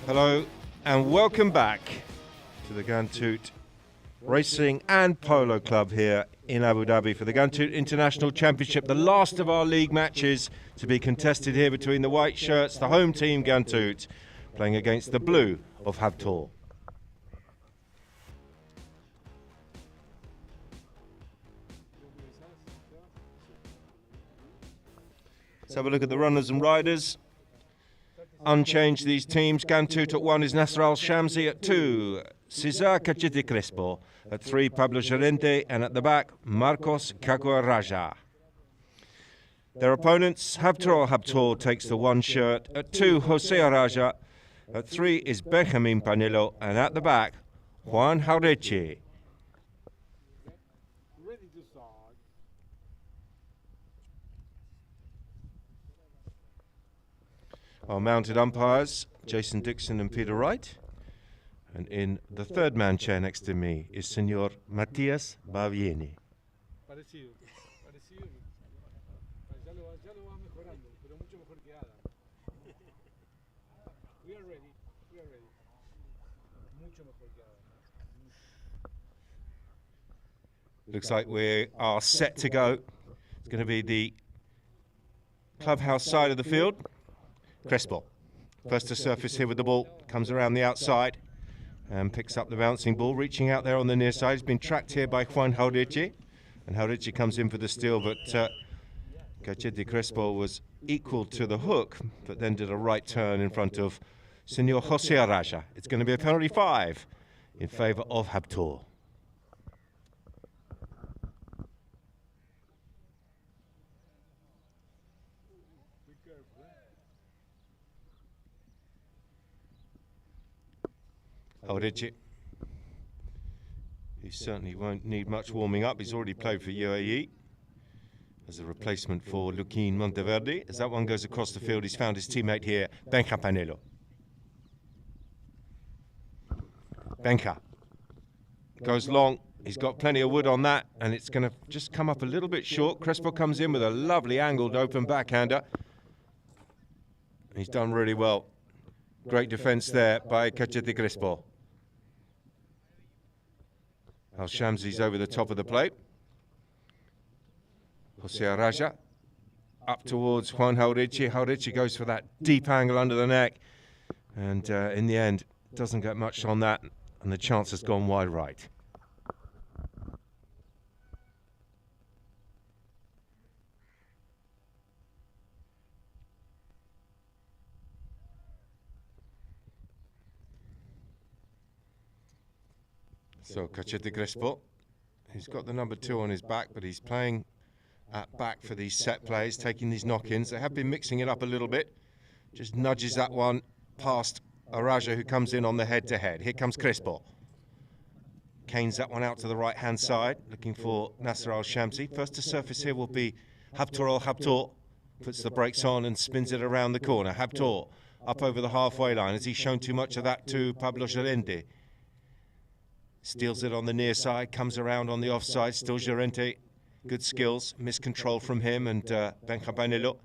Hello and welcome back to the Ghantoot Racing and Polo Club here in Abu Dhabi for the Ghantoot International Championship, the last of our league matches to be contested here between the white shirts, the home team Ghantoot, playing against the blue of Habtoor. Let's have a look at the runners and riders. Unchanged these teams. Ghantoot at 1 is Nasser Al-Shamsi, at 2 Cesar Cachete Crespo, at 3 Pablo Gerente, and at the back Marcos Cacua Raja. Their opponents, Habtoor takes the 1 shirt, at 2 Jose Raja, at 3 is Benjamin Panelo, and at the back Juan Jaureche. Our mounted umpires, Jason Dixon and Peter Wright. And in the third man chair next to me is Senor Matias Bavieni. Looks like we are set to go. It's going to be the clubhouse side of the field. Crespo, first to surface here with the ball, comes around the outside and picks up the bouncing ball, reaching out there on the near side. He's been tracked here by Juan Jaureche, and Jaureche comes in for the steal, but Cachete Crespo was equal to the hook, but then did a right turn in front of Senor Jose Raja. It's going to be a penalty 5 in favour of Habtoor. Jaureche, he certainly won't need much warming up. He's already played for UAE as a replacement for Luquín Monteverde. As that one goes across the field, he's found his teammate here, Benja Panelo. Benja goes long. He's got plenty of wood on that, and it's going to just come up a little bit short. Crespo comes in with a lovely angled open backhander. He's done really well. Great defense there by Cachete Crespo. Al-Shamsi's over the top of the plate. Jose Raja up towards Juan Jaureche. Jaureche goes for that deep angle under the neck, and in the end doesn't get much on that, and the chance has gone wide right. So Cachete Crespo, he's got the number 2 on his back, but he's playing at back for these set plays, taking these knock-ins. They have been mixing it up a little bit. Just nudges that one past Araja, who comes in on the head-to-head. Here comes Crespo. Canes that one out to the right-hand side, looking for Nasser Al-Shamsi. First to surface here will be Habtoor. Puts the brakes on and spins it around the corner. Habtoor up over the halfway line. Has he shown too much of that to Pablo Gerente? Steals it on the near side, comes around on the offside. Still Gerente, good skills, miscontrol from him, and Benja Panelo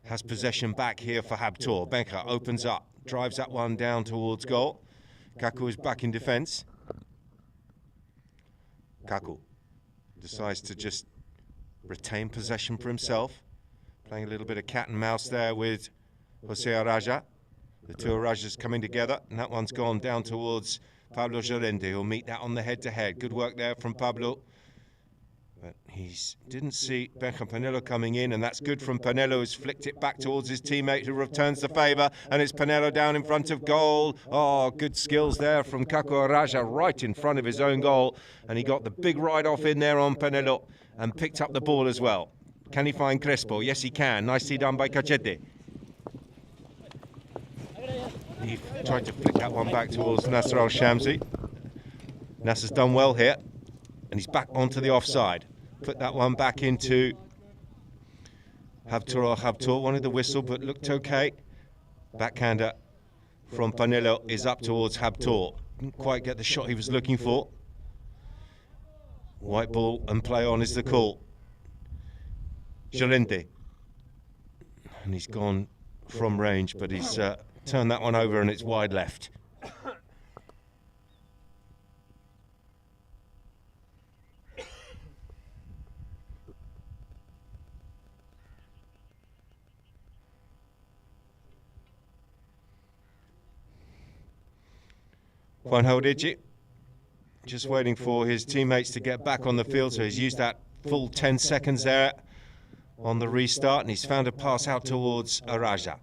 has possession back here for Habtoor. Benja opens up, drives that one down towards goal. Kaku is back in defence. Kaku decides to just retain possession for himself, playing a little bit of cat and mouse there with Jose Raja. The two Rajas coming together, and that one's gone down towards Pablo Gerente. He'll meet that on the head-to-head. Good work there from Pablo. But he didn't see Benja Panelo coming in, and that's good from Panelo, who's flicked it back towards his teammate, who returns the favour, and it's Panelo down in front of goal. Oh, good skills there from Cacua Raja, right in front of his own goal, and he got the big ride-off in there on Panelo and picked up the ball as well. Can he find Crespo? Yes, he can. Nicely done by Cachete. He tried to flick that one back towards Nasser Al-Shamsi. Nasser's done well here, and he's back onto the offside. Put that one back into Habtoor. Wanted the whistle, but looked okay. Backhander from Panelo is up towards Habtoor. Didn't quite get the shot he was looking for. White ball and play on is the call. Gerente. And he's gone from range, but he's turned that one over and it's wide left. Juan Haurichi just waiting for his teammates to get back on the field, so he's used that full 10 seconds there on the restart, and he's found a pass out towards Araja.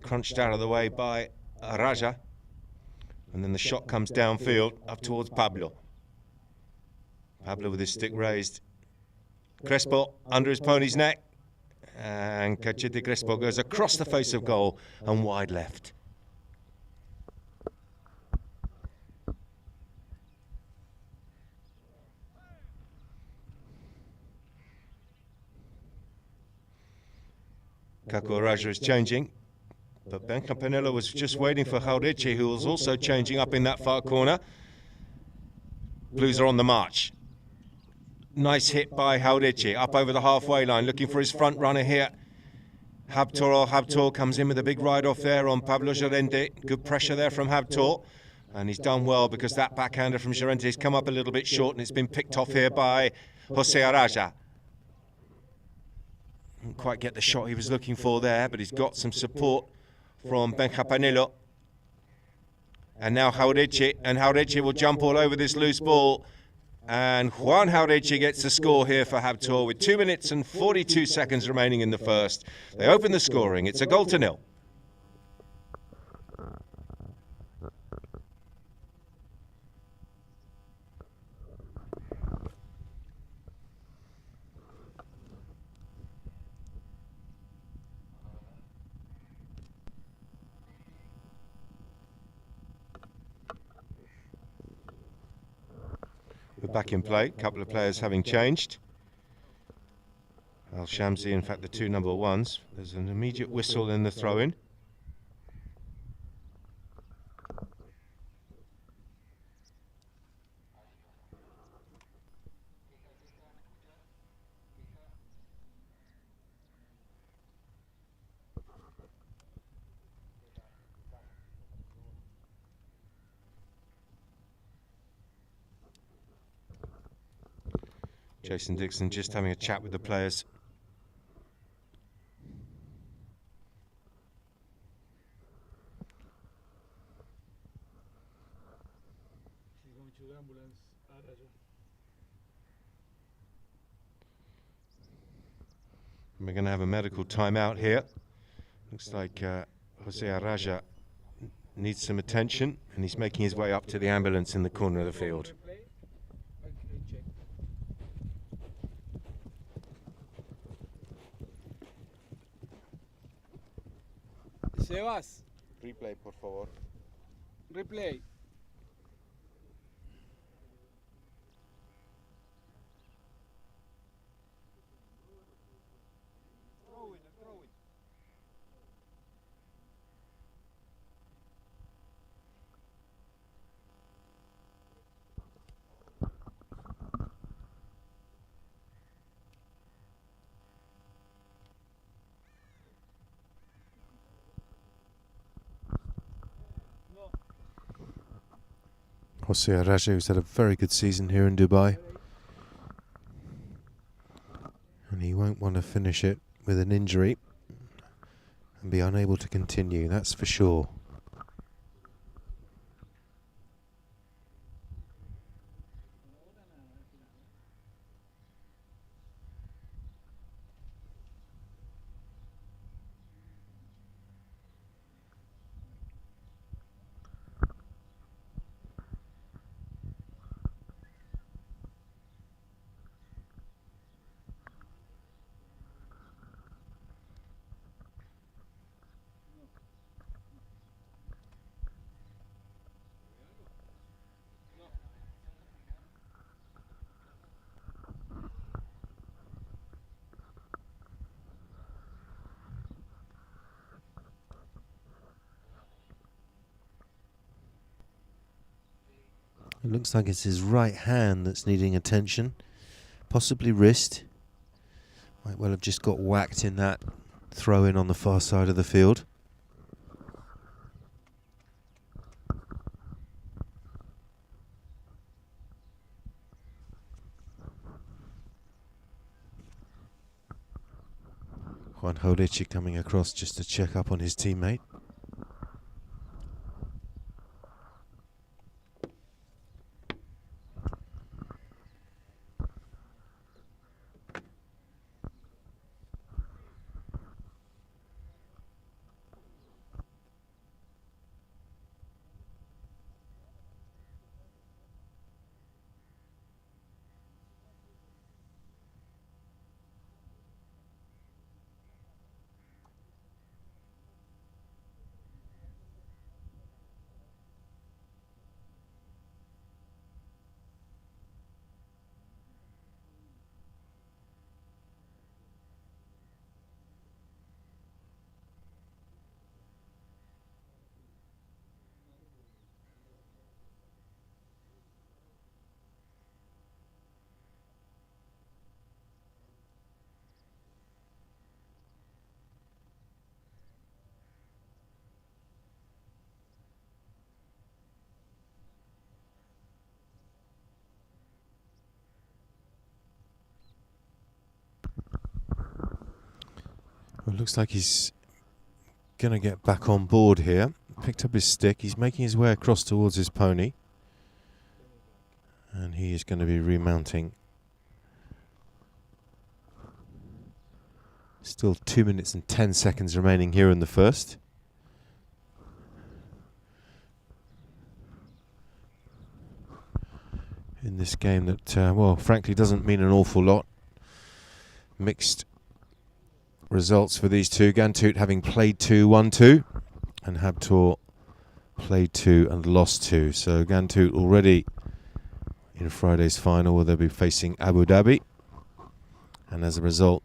Crunched out of the way by Araja, and then the shot comes downfield up towards Pablo. Pablo with his stick raised. Crespo under his pony's neck, and Cachete Crespo goes across the face of goal and wide left. Kako Araja is changing, but Ben Campanella was just waiting for Haurichi, who was also changing up in that far corner. Blues are on the march. Nice hit by Haurichi, up over the halfway line, looking for his front runner here. Habtoor comes in with a big ride-off there on Pablo Llorente. Good pressure there from Habtoor, and he's done well because that backhander from Llorente has come up a little bit short, and it's been picked off here by Jose Araja. Didn't quite get the shot he was looking for there, but he's got some support from Ben Campanella. And now Haurichi, and Haurichi will jump all over this loose ball. And Juan Haurichi gets the score here for Habtoor with 2 minutes and 42 seconds remaining in the first. They open the scoring. It's a 0-0. We're back in play, a couple of players having changed. Al-Shamsi, in fact, the two number ones. There's an immediate whistle in the throw-in. Jason Dixon just having a chat with the players. We're going to have a medical timeout here. Looks like Jose Araja needs some attention, and he's making his way up to the ambulance in the corner of the field. Sebas. Replay, por favor. Replay. Jose Araja, who's had a very good season here in Dubai. And he won't want to finish it with an injury and be unable to continue, that's for sure. It looks like it's his right hand that's needing attention, possibly wrist. Might well have just got whacked in that throw-in on the far side of the field. Juan Hodici coming across just to check up on his teammate. Well, it looks like he's going to get back on board here. Picked up his stick. He's making his way across towards his pony. And he is going to be remounting. Still 2 minutes and 10 seconds remaining here in the first. In this game that, well, frankly doesn't mean an awful lot. Mixed results for these two. Ghantoot having played 2, won 2, and Habtoor played 2 and lost 2. So Ghantoot already in Friday's final, where they'll be facing Abu Dhabi, and as a result,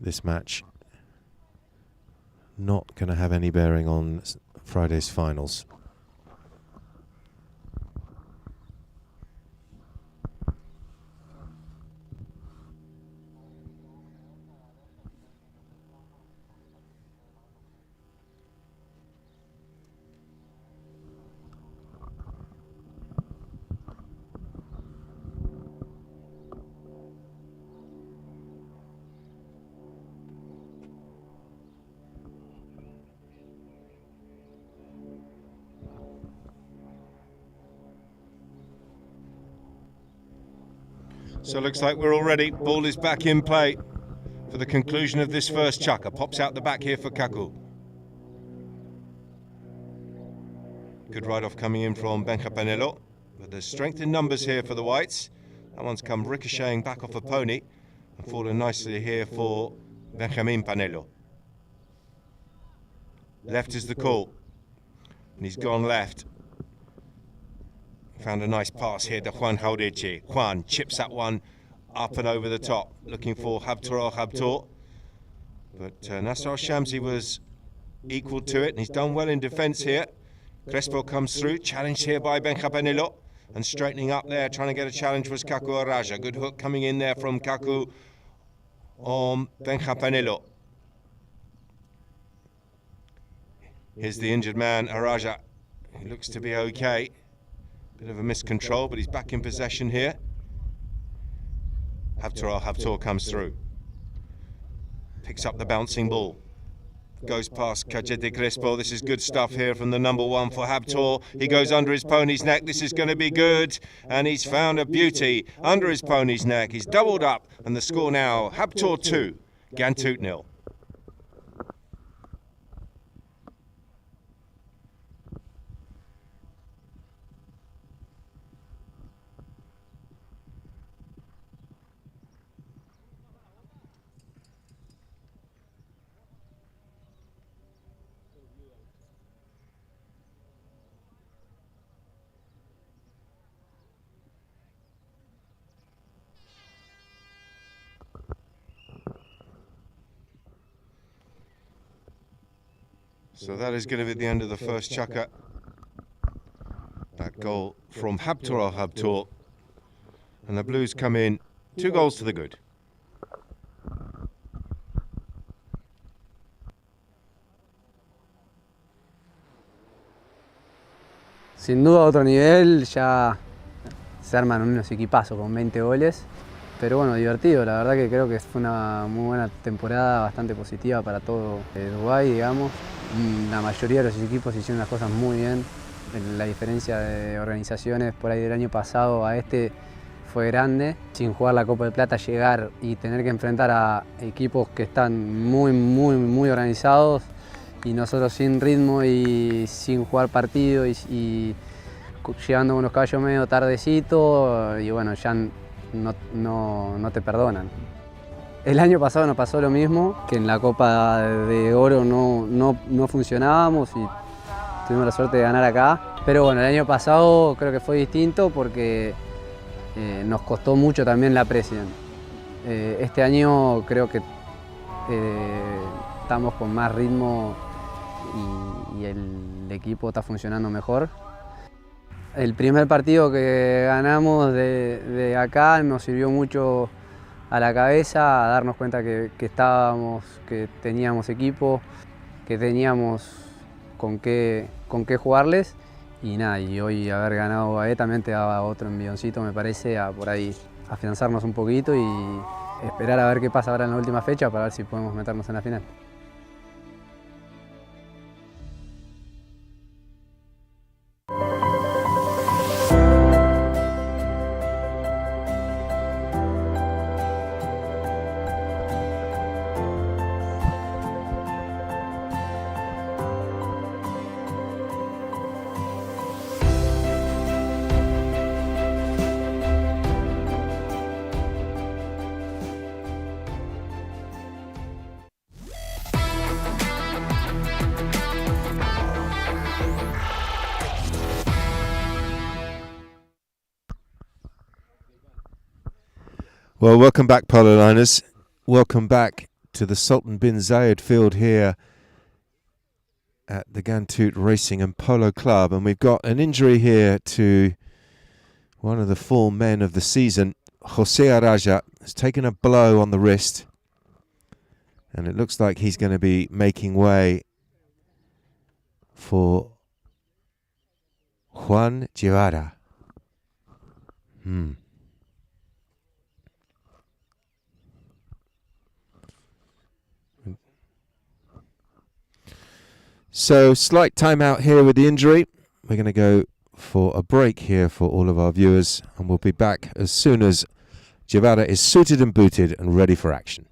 this match not going to have any bearing on Friday's finals. So it looks like we're all ready. Ball is back in play for the conclusion of this first chukker. Pops out the back here for Kaku. Good ride-off coming in from Benja Panelo. But there's strength in numbers here for the whites. That one's come ricocheting back off a pony and fallen nicely here for Benjamin Panelo. Left is the call. And he's gone left. Found a nice pass here to Juan Hodici. Juan chips that one up and over the top, looking for Habtoor. But Nasser Shamsi was equal to it, and he's done well in defence here. Crespo comes through, challenged here by Benja Panelo, and straightening up there, trying to get a challenge was Kaku Araja. Good hook coming in there from Kaku on Benja Panelo. Here's the injured man, Araja. He looks to be okay. Bit of a miscontrol, but he's back in possession here. Habtoor comes through. Picks up the bouncing ball. Goes past Cachete Crespo. This is good stuff here from the number 1 for Habtoor. He goes under his pony's neck. This is going to be good. And he's found a beauty under his pony's neck. He's doubled up. And the score now, Habtoor 2, Ghantoot 0. So that is going to be the end of the first chukker. That goal from Habtoor. And the Blues come in 2 goals to the good. Sin duda otro nivel, ya se arman unos equipazos con 20 goles Pero bueno, divertido, la verdad que creo que fue una muy buena temporada, bastante positiva para todo Uruguay, digamos. La mayoría de los equipos hicieron las cosas muy bien. La diferencia de organizaciones por ahí del año pasado a este fue grande. Sin jugar la Copa de Plata, llegar y tener que enfrentar a equipos que están muy organizados y nosotros sin ritmo y sin jugar partido y llegando unos caballos medio tardecito y bueno, ya no te perdonan. El año pasado nos pasó lo mismo, que en la Copa de Oro no funcionábamos y tuvimos la suerte de ganar acá. Pero bueno, el año pasado creo que fue distinto porque nos costó mucho también la presión. Este año creo que estamos con más ritmo y el equipo está funcionando mejor. El primer partido que ganamos de acá nos sirvió mucho a la cabeza, a darnos cuenta que teníamos equipo, que teníamos con qué jugarles y nada, y hoy haber ganado a también te daba otro envioncito, me parece, a por ahí afianzarnos un poquito y esperar a ver qué pasa ahora en la última fecha para ver si podemos meternos en la final. Well, welcome back, Polo Liners. Welcome back to the Sultan bin Zayed field here at the Ghantoot Racing and Polo Club. And we've got an injury here to one of the four men of the season. Jose Araja has taken a blow on the wrist. And it looks like he's going to be making way for Juan Guevara. So, slight timeout here with the injury. We're going to go for a break here for all of our viewers, and we'll be back as soon as Guevara is suited and booted and ready for action.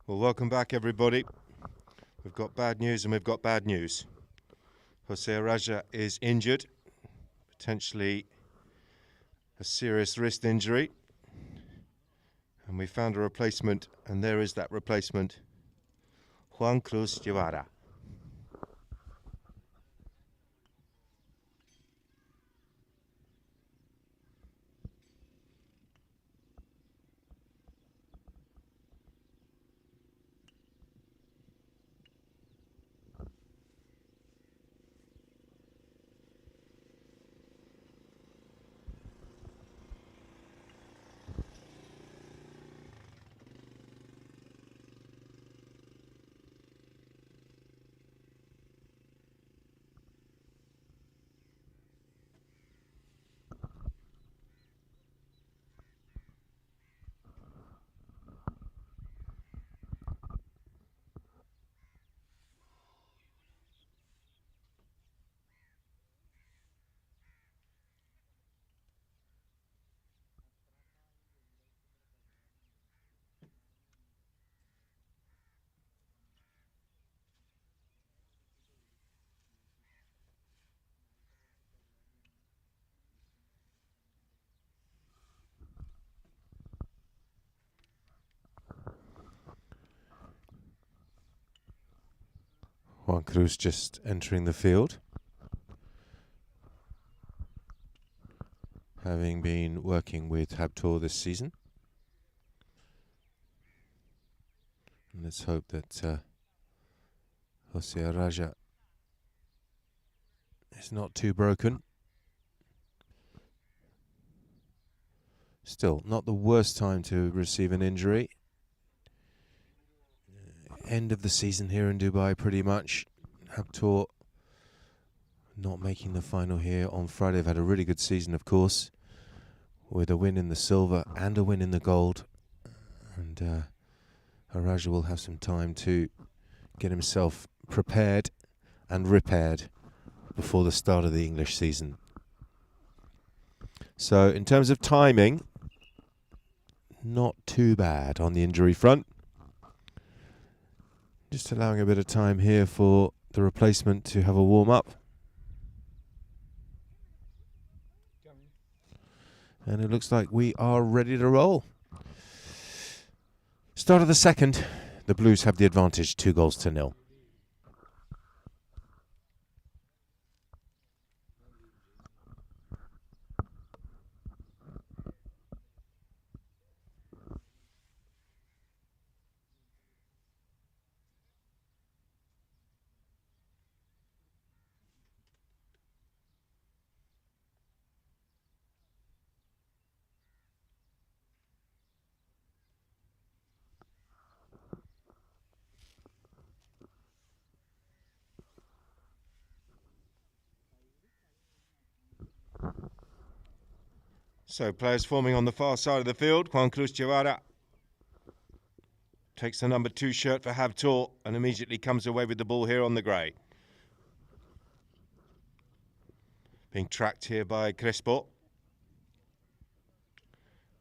Well, welcome back, everybody. We've got bad news and we've got bad news. Jose Raja is injured, potentially a serious wrist injury. And we found a replacement, and there is that replacement, Juan Cruz Guevara. Juan Cruz just entering the field, having been working with Habtoor this season. And let's hope that Jose Raja is not too broken. Still, not the worst time to receive an injury. End of the season here in Dubai, pretty much. Habtoor not making the final here on Friday. They've had a really good season, of course, with a win in the silver and a win in the gold. And Raja will have some time to get himself prepared and repaired before the start of the English season. So, in terms of timing, not too bad on the injury front. Just allowing a bit of time here for the replacement to have a warm-up. And it looks like we are ready to roll. Start of the second, the Blues have the advantage, 2-0. So players forming on the far side of the field. Juan Cruz Guevara takes the number 2 shirt for Habtoor and immediately comes away with the ball here on the grey. Being tracked here by Crespo.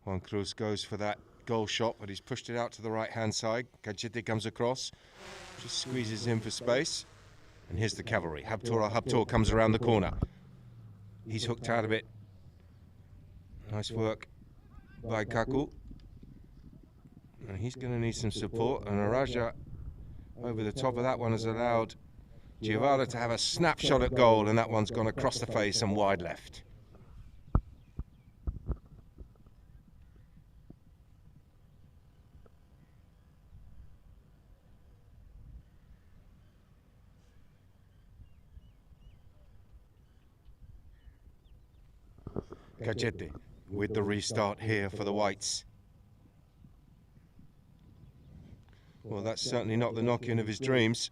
Juan Cruz goes for that goal shot, but he's pushed it out to the right-hand side. Gachete comes across, just squeezes in for space. And here's the cavalry. Habtoor comes around the corner. He's hooked out of it. Nice work by Kaku. And he's going to need some support. And Raja, over the top of that one, has allowed Guevara to have a snapshot at goal. And that one's gone across the face and wide left. Gachete with the restart here for the Whites. Well, that's certainly not the knock-in of his dreams.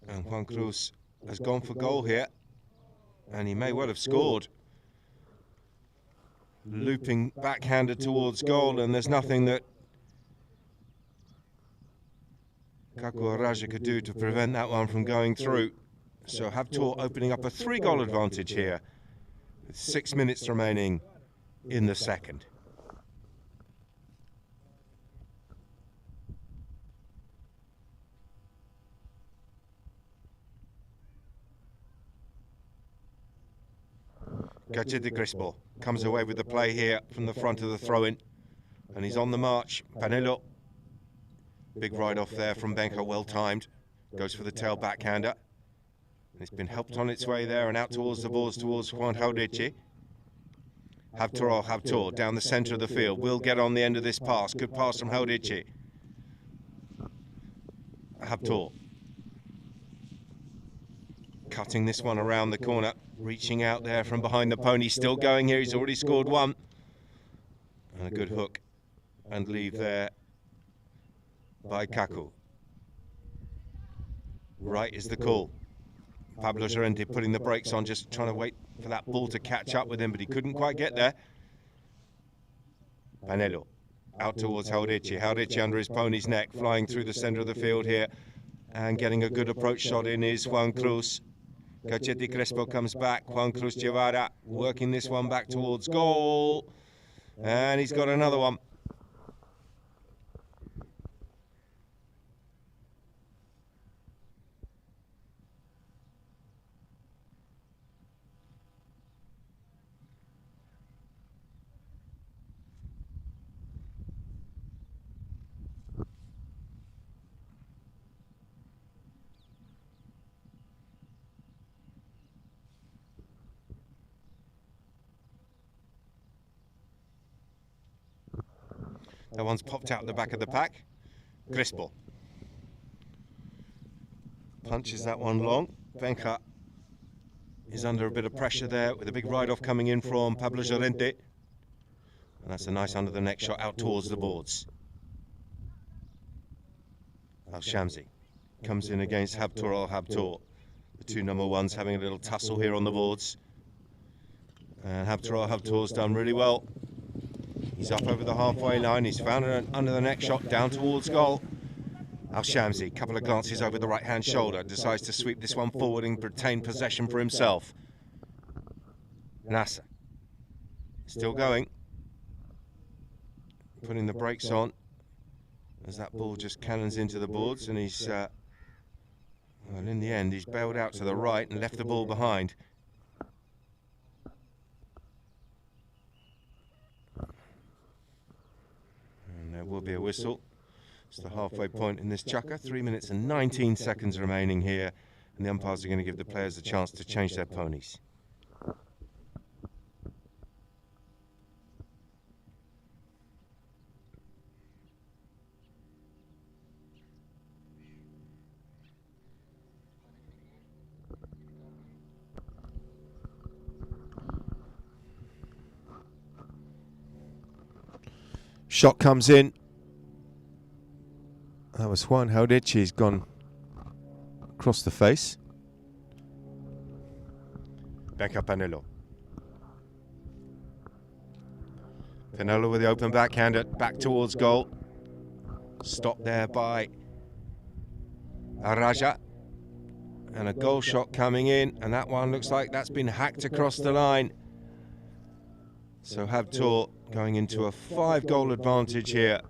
And Juan Cruz has gone for goal here. And he may well have scored. Looping backhander towards goal, and there's nothing that Kaku Raja could do to prevent that one from going through. So Habtoor opening up a 3-goal advantage here, with 6 minutes remaining in the second. Gachete Crespo comes away with the play here from the front of the throw-in. And he's on the march. Panelo. Big ride off there from Benka, well timed. Goes for the tail backhander. And it's been helped on its way there and out towards the boards towards Juan Haudechi. Habtoor down the centre of the field. Will get on the end of this pass. Good pass from Haudechi. Habtoor. Cutting this one around the corner. Reaching out there from behind the pony. Still going here. He's already scored one. And a good hook and leave there by Kaku. Right is the call. Pablo Llorente putting the brakes on, just trying to wait for that ball to catch up with him, but he couldn't quite get there. Panelo out towards Haudechi. Haudechi under his pony's neck, flying through the centre of the field here and getting a good approach shot in is Juan Cruz. Gachete Crespo comes back. Juan Cruz Guevara working this one back towards goal. And he's got another one. That one's popped out the back of the pack. Crespo punches that one long. Benka is under a bit of pressure there with a big ride-off coming in from Pablo Llorente. And that's a nice under-the-neck shot out towards the boards. Al-Shamsi comes in against Habtoor. The two number ones having a little tussle here on the boards. And Habtoor's done really well. He's up over the halfway line. He's found an under-the-neck shot down towards goal. Al-Shamsi, couple of glances over the right-hand shoulder, decides to sweep this one forward and retain possession for himself. Nasser, still going. Putting the brakes on as that ball just cannons into the boards, and he's, well, in the end, he's bailed out to the right and left the ball behind. There will be a whistle. It's the halfway point in this chukker. 3 minutes and 19 seconds remaining here, and the umpires are going to give the players a chance to change their ponies. Shot comes in. That was Juan Haudechi. He's gone across the face. Benka Panelo. Panelo with the open backhander back towards goal. Stopped there by Araja. And a goal shot coming in, and that one looks like that's been hacked across the line. So Habtoor going into a 5-goal advantage here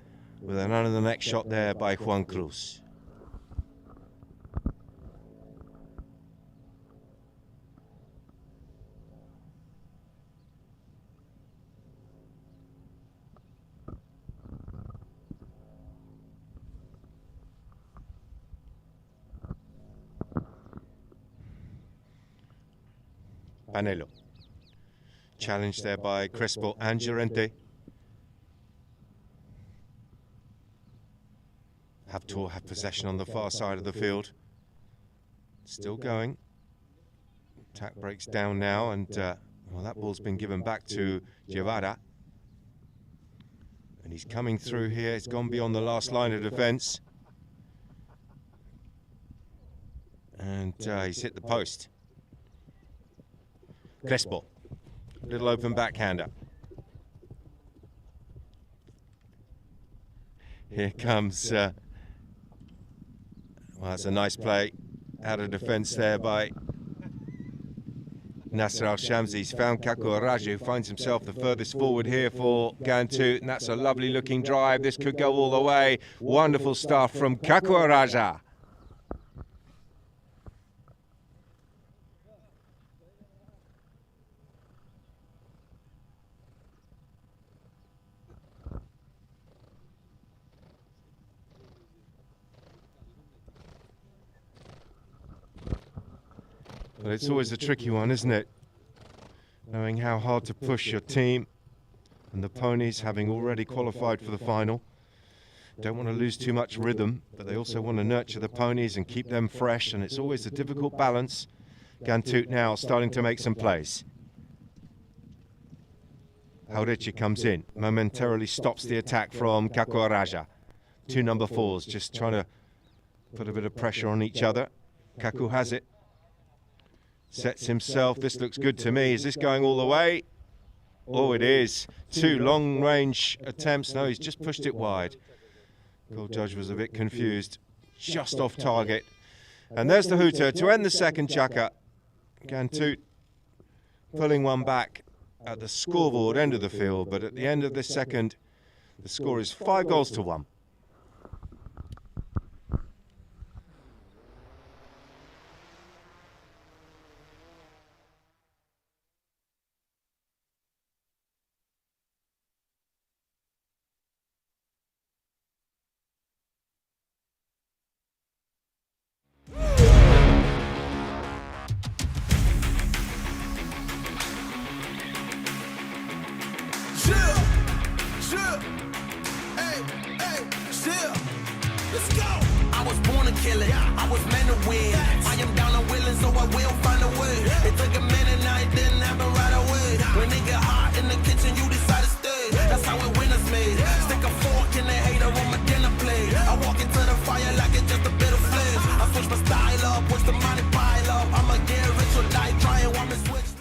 with an under-the-neck shot there by Juan Cruz. Panelo. Challenged there by Crespo and Llorente. Habtoor have possession on the far side of the field. Still going. Attack breaks down now, and well, that ball's been given back to Guevara. And he's coming through here. It's gone beyond the last line of defence. And he's hit the post. Crespo. Little open backhander. Here comes, well, that's a nice play out of defence there by Nasser Al-Shamsi. He's found Kaku Araja, who finds himself the furthest forward here for Ghantoot, and that's a lovely looking drive. This could go all the way. Wonderful stuff from Kaku Araja. But it's always a tricky one, isn't it? Knowing how hard to push your team, and the ponies having already qualified for the final. Don't want to lose too much rhythm, but they also want to nurture the ponies and keep them fresh, and it's always a difficult balance. Ghantoot now starting to make some plays. Haurichi comes in, momentarily stops the attack from Kakuaraja. Two number fours just trying to put a bit of pressure on each other. Kaku has it. Sets himself. This looks good to me. Is this going all the way? Oh, it is. Two long-range attempts. No, he's just pushed it wide. Goal judge was a bit confused. Just off target. And there's the hooter to end the second chukka. Ghantoot pulling one back at the scoreboard end of the field, but at the end of this second, the score is 5-1. Let's go. I was born to kill it. I was meant to win. I am down and willing, so I will find a way. It took a minute, now it didn't happen right away. When it get hot in the kitchen, you decide to stay. That's how it winners made. Stick a fork in the hater on my dinner plate. I walk into the fire like it's just a bit of flames. I switch my style up, watch the money pile up. I'ma get rich or die trying, want me switch.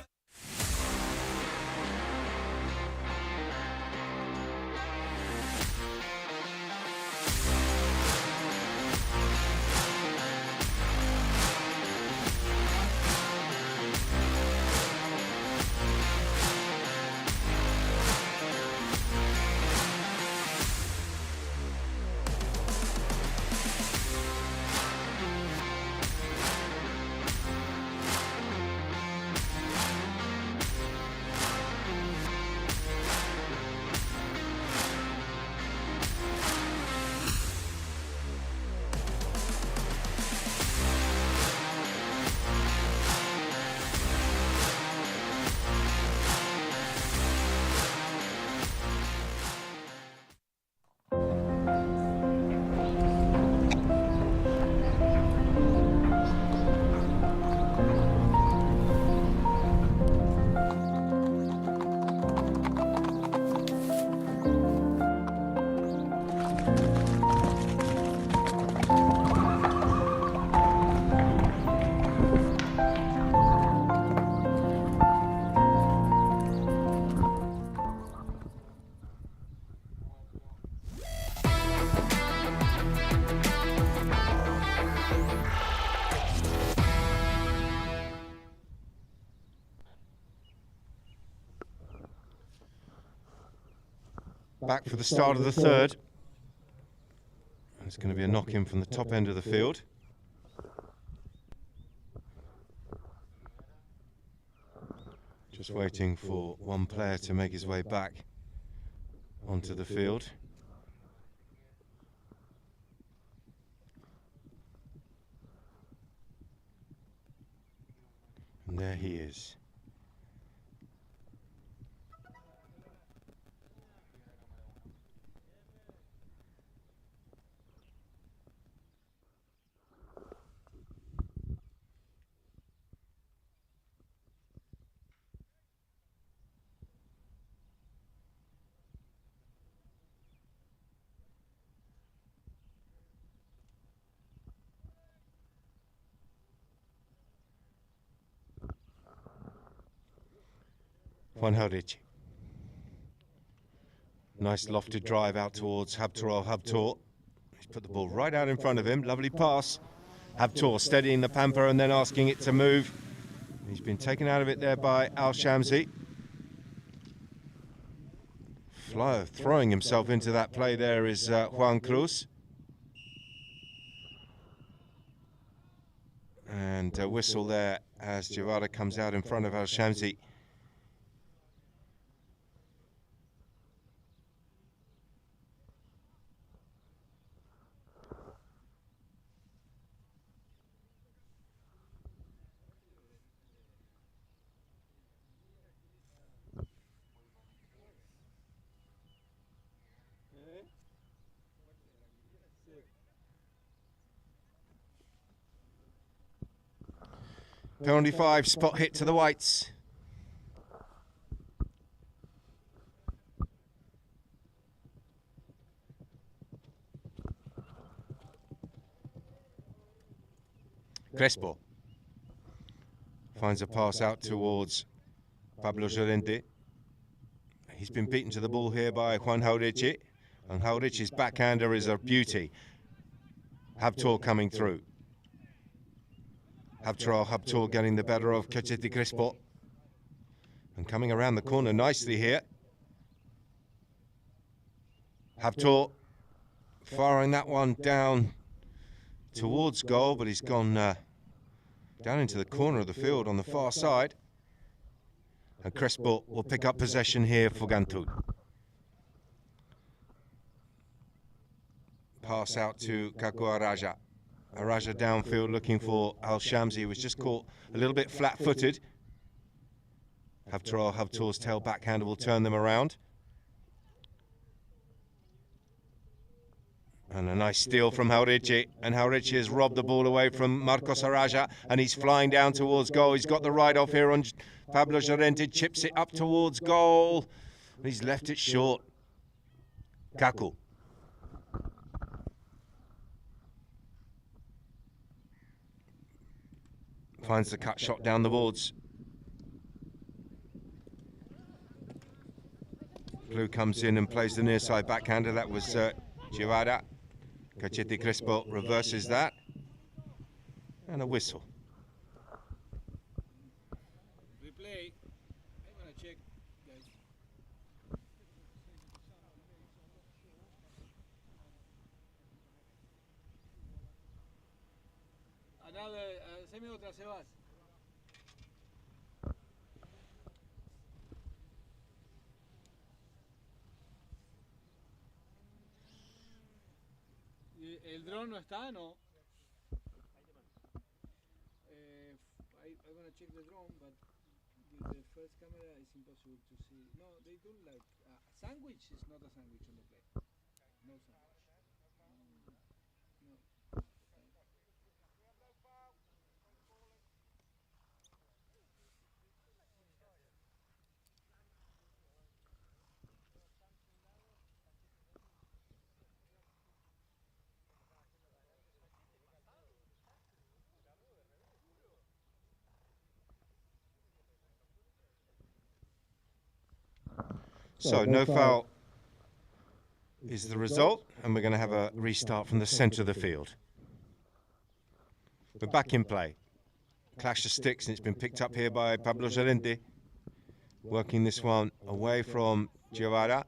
Back for the start of the third. It's going to be a knock-in from the top end of the field. Just waiting for one player to make his way back onto the field. And there he is. Juan Haurichi. Nice lofted drive out towards Habtoor. He's put the ball right out in front of him. Lovely pass. Habtoor steadying the pamper and then asking it to move. He's been taken out of it there by Al-Shamsi. Throwing himself into that play there is Juan Cruz. And a whistle there as Javada comes out in front of Al-Shamsi. Penalty 5, spot hit to the whites. Crespo finds a pass out towards Pablo Llorente. He's been beaten to the ball here by Juan Jaureche, and Jaureche's backhander is a beauty. Habtoor coming through. Habtoor getting the better of Cachete Crespo. And coming around the corner nicely here. Habtoor firing that one down towards goal, but he's gone down into the corner of the field on the far side. And Crespo will pick up possession here for Ghantoot. Pass out to Kaku Araja. Araja downfield looking for Al-Shamsi, was just caught a little bit flat-footed. Habtoor's tail backhand will turn them around. And a nice steal from Jaureche, and Jaureche has robbed the ball away from Marcos Araja, and he's flying down towards goal. He's got the ride-off here on Pablo Llorente, chips it up towards goal, and he's left it short. Kaku. Finds the cut shot down the boards. Blue comes in and plays the near side backhander. That was Girada. Cachete Crespo reverses that. And a whistle. Replay. I'm gonna check, guys. Another, haceme otra, Sebas. ¿El dron no está, no? I'm gonna check the drone, but the first camera is impossible to see. No, they do like sandwich is not a sandwich on the plate. No sandwich. No. So no foul is the result, and we're going to have a restart from the centre of the field. We're back in play. Clash of sticks, and it's been picked up here by Pablo Llorente. Working this one away from Giovara.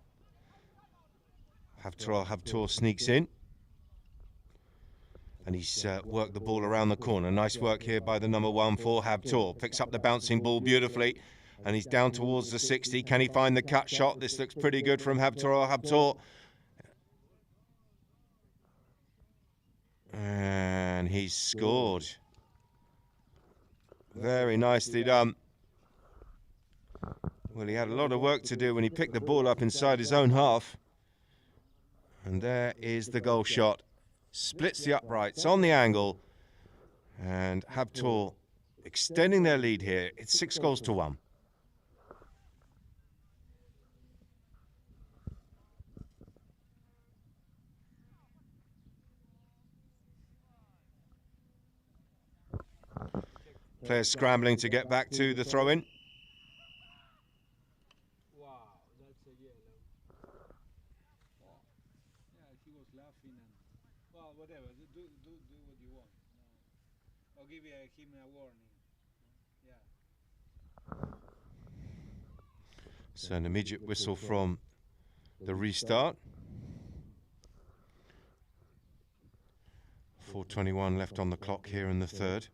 Habtoor sneaks in. And he's worked the ball around the corner. Nice work here by the number 1 for Habtoor. Picks up the bouncing ball beautifully. And he's down towards the 60. Can he find the cut shot? This looks pretty good from Habtoor. And he's scored. Very nicely done. Well, he had a lot of work to do when he picked the ball up inside his own half. And there is the goal shot. Splits the uprights on the angle. And Habtoor extending their lead here. It's 6-1. Players scrambling to get back to the throw-in. Wow, that's a yellow. Wow. Yeah, he was laughing and well, whatever. Do what you want. I'll give him a warning. Yeah. So an immediate whistle from the restart. 4:21 left on the clock here in the third.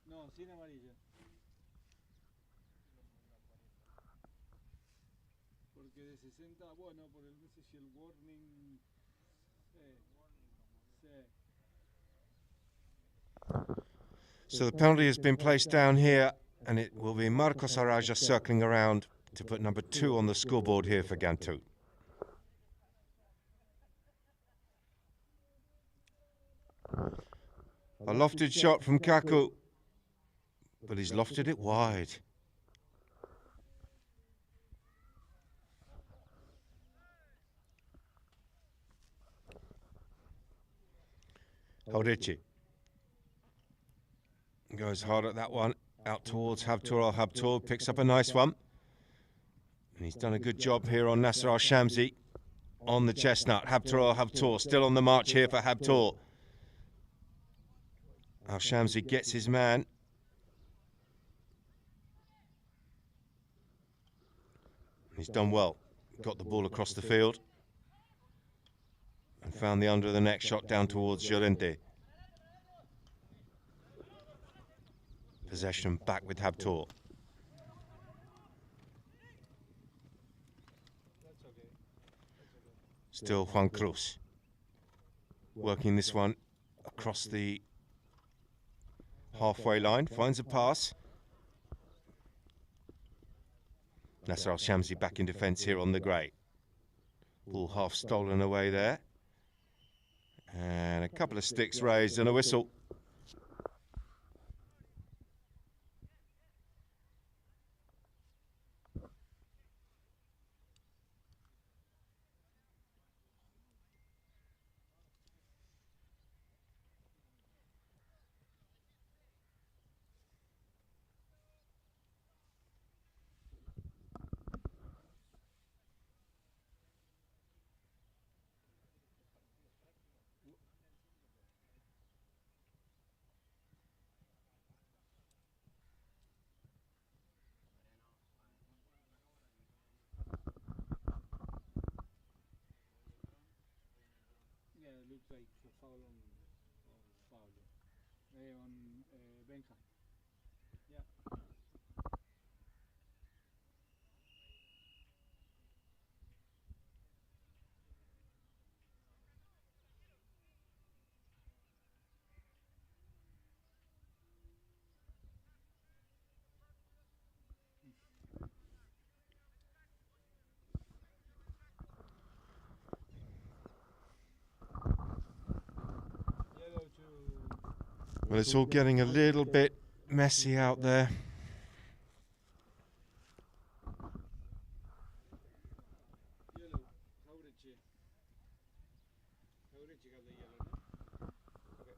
No, sin amarilla. porque de 60, bueno, por el no sé si el warning. So the penalty has been placed down here, and it will be Marcos Araja circling around to put number 2 on the scoreboard here for Ghantoot. A lofted shot from Kaku, but he's lofted it wide. Haurici goes hard at that one, out towards Habtoor. Habtoor picks up a nice one. And he's done a good job here on Nasser Al-Shamsi on the chestnut. Habtoor still on the march here for Habtoor. Al-Shamsi gets his man. He's done well. Got the ball across the field. And found the under the neck shot down towards Llorente. Possession back with Habtoor. Still Juan Cruz. Working this one across the halfway line. Finds a pass. Nasser Al-Shamsi back in defence here on the grey. Ball half stolen away there. And a couple of sticks raised and a whistle. Yeah, it looks like a foul on Pablo. On Benja. Yeah. Yellow to. Well, it's all getting a little bit messy out there. Yellow. Haurici. Haurici got the yellow, no? Okay.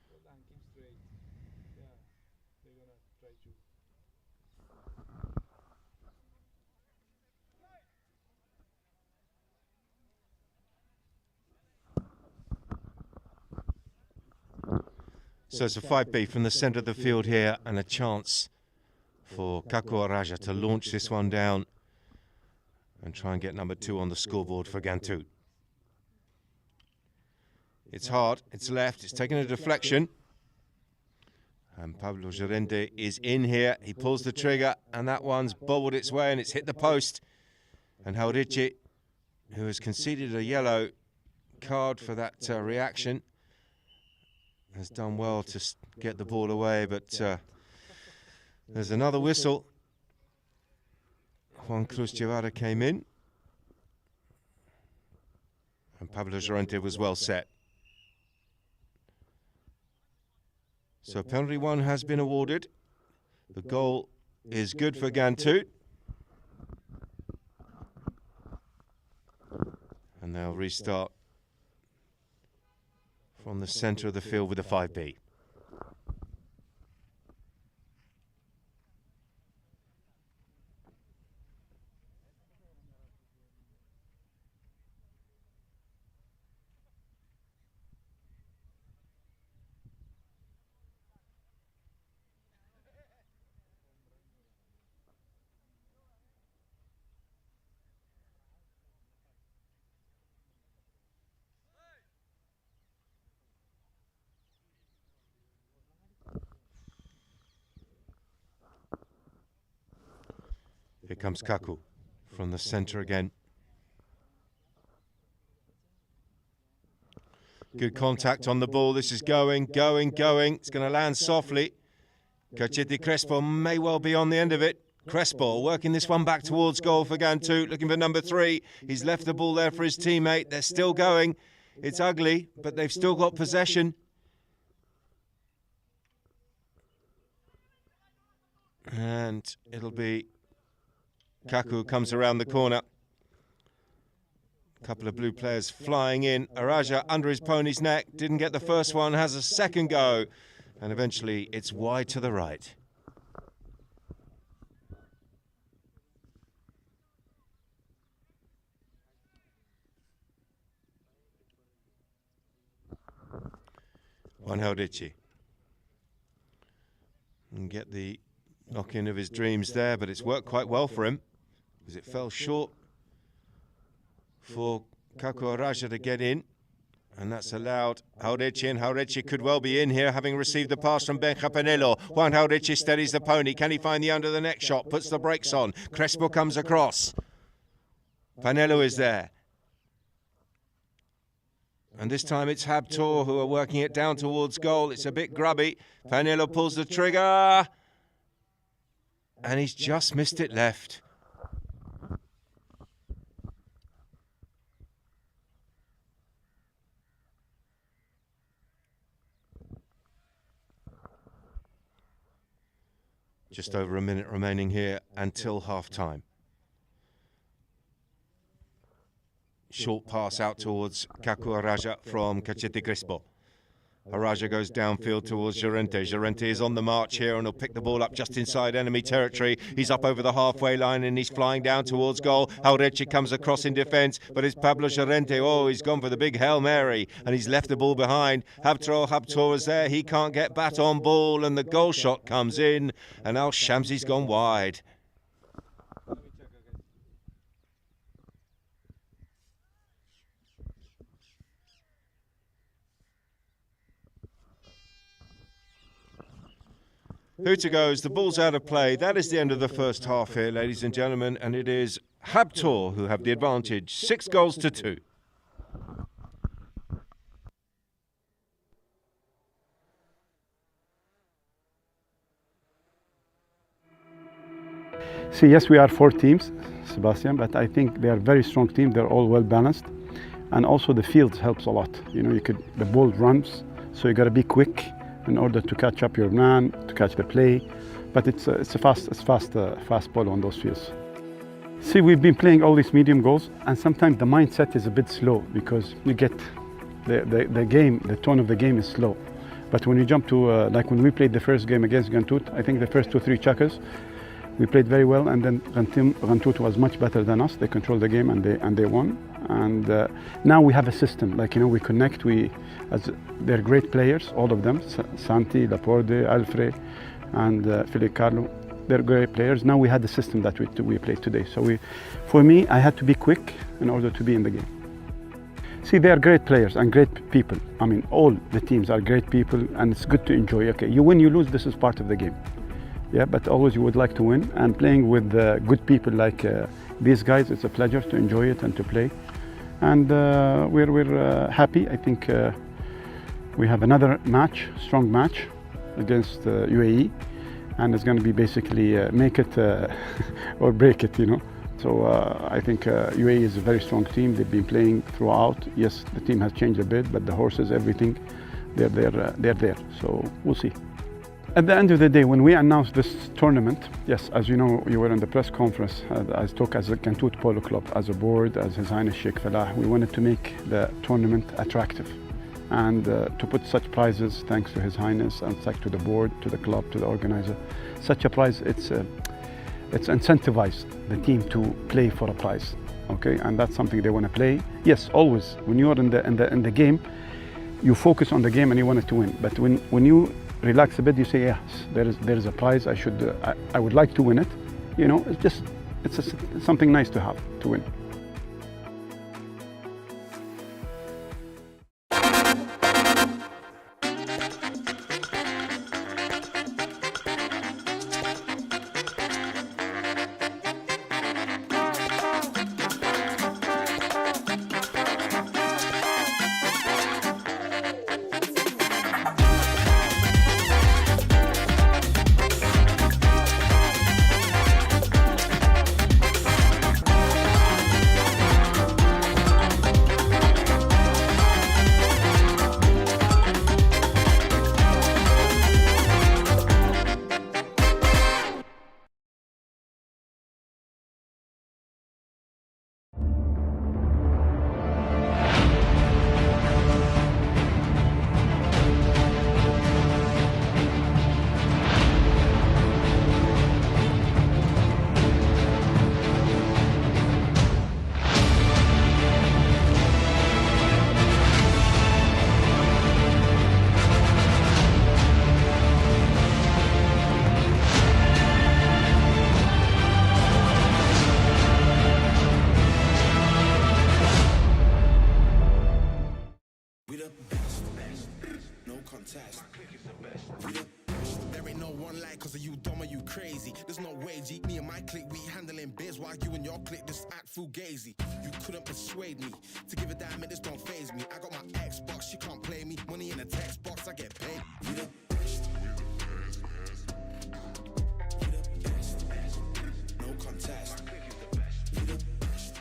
Hold on, keep straight. Yeah, they're gonna try to. So it's a 5B from the centre of the field here, and a chance for Kaku Araja to launch this one down and try and get number 2 on the scoreboard for Ghantoot. It's hard, it's left, it's taken a deflection. And Pablo Llorente is in here. He pulls the trigger, and that one's bobbled its way, and it's hit the post. And Haurici, who has conceded a yellow card for that reaction, has done well to get the ball away, but there's another whistle. Juan Cruz Guevara came in, and Pablo Llorente was well set. So penalty 1 has been awarded. The goal is good for Ghantoot. And they'll restart from the centre of the field with a 5B. Here comes Kaku from the centre again. Good contact on the ball. This is going. It's going to land softly. Cachete Crespo may well be on the end of it. Crespo working this one back towards goal for Ghantoot, looking for number 3. He's left the ball there for his teammate. They're still going. It's ugly, but they've still got possession. And it'll be Kaku comes around the corner. A couple of blue players flying in. Araja under his pony's neck. Didn't get the first one, has a second go. And eventually it's wide to the right. Juan Heldici. And get the knock-in of his dreams there, but it's worked quite well for him because it fell short for Kaku Araja to get in, and that's allowed Heldici, and Heldici could well be in here, having received the pass from Benja Panelo. Juan Heldici steadies the pony. Can he find the under the neck shot? Puts the brakes on. Crespo comes across. Panelo is there. And this time it's Habtoor who are working it down towards goal. It's a bit grubby. Panelo pulls the trigger. And he's just missed it left. Just over a minute remaining here until half-time. Short pass out towards Kaku Araja from Cachete Crespo. Araja goes downfield towards Llorente. Llorente is on the march here and he'll pick the ball up just inside enemy territory. He's up over the halfway line and he's flying down towards goal. Heldici comes across in defence, but it's Pablo Llorente. Oh, he's gone for the big Hail Mary and he's left the ball behind. Habtoor is there. He can't get bat on ball and the goal shot comes in and Al Shamsi's gone wide. Hooter goes, the ball's out of play. That is the end of the first half here, ladies and gentlemen, and it is Habtoor who have the advantage, 6 goals to 2. See, yes, we are 4 teams, Sebastian, but I think they are a very strong team. They're all well balanced, and also the field helps a lot. You know, the ball runs, so you got to be quick in order to catch up your man, to catch the play. But it's a fast ball on those fields. See, we've been playing all these medium goals, and sometimes the mindset is a bit slow because you get the game, the tone of the game is slow. But when you jump to, like when we played the first game against Ghantoot, I think the first 2-3 checkers, we played very well, and then Ghantoot was much better than us. They controlled the game and they won. And now we have a system, like, you know, we connect, they're great players, all of them, Santi, Laporte, Alfred, and Philippe Carlo. They're great players. Now we had the system that we played today. So for me, I had to be quick in order to be in the game. See, they are great players and great people. I mean, all the teams are great people, and it's good to enjoy. Okay, you win, you lose, this is part of the game. Yeah, but always you would like to win, and playing with good people like these guys, it's a pleasure to enjoy it and to play. And we're happy. I think we have another match, strong match against UAE, and it's going to be basically make it or break it, you know. So I think UAE is a very strong team. They've been playing throughout. Yes, the team has changed a bit, but the horses, everything, they're there. So we'll see. At the end of the day, when we announced this tournament, yes, as you know, you were in the press conference, I spoke as a Ghantoot Polo Club, as a board, as His Highness Sheikh Falah. We wanted to make the tournament attractive and to put such prizes, thanks to His Highness and thanks to the board, to the club, to the organizer. Such a prize, it's incentivized the team to play for a prize, okay? And that's something they want to play. Yes, always, when you are in the game, you focus on the game and you want it to win. But when you relax a bit, you say, yes, there is a prize. I would like to win it. You know, it's something nice to have to win. one lie, cause are you dumb or you crazy? There's no way, G. Me and my clique, we handling biz while you and your clique just act fugazi. You couldn't persuade me to give a damn, it just don't faze me. I got my Xbox, she can't play me. Money in a text box, I get paid. We the best. We the best. No contest. We the best.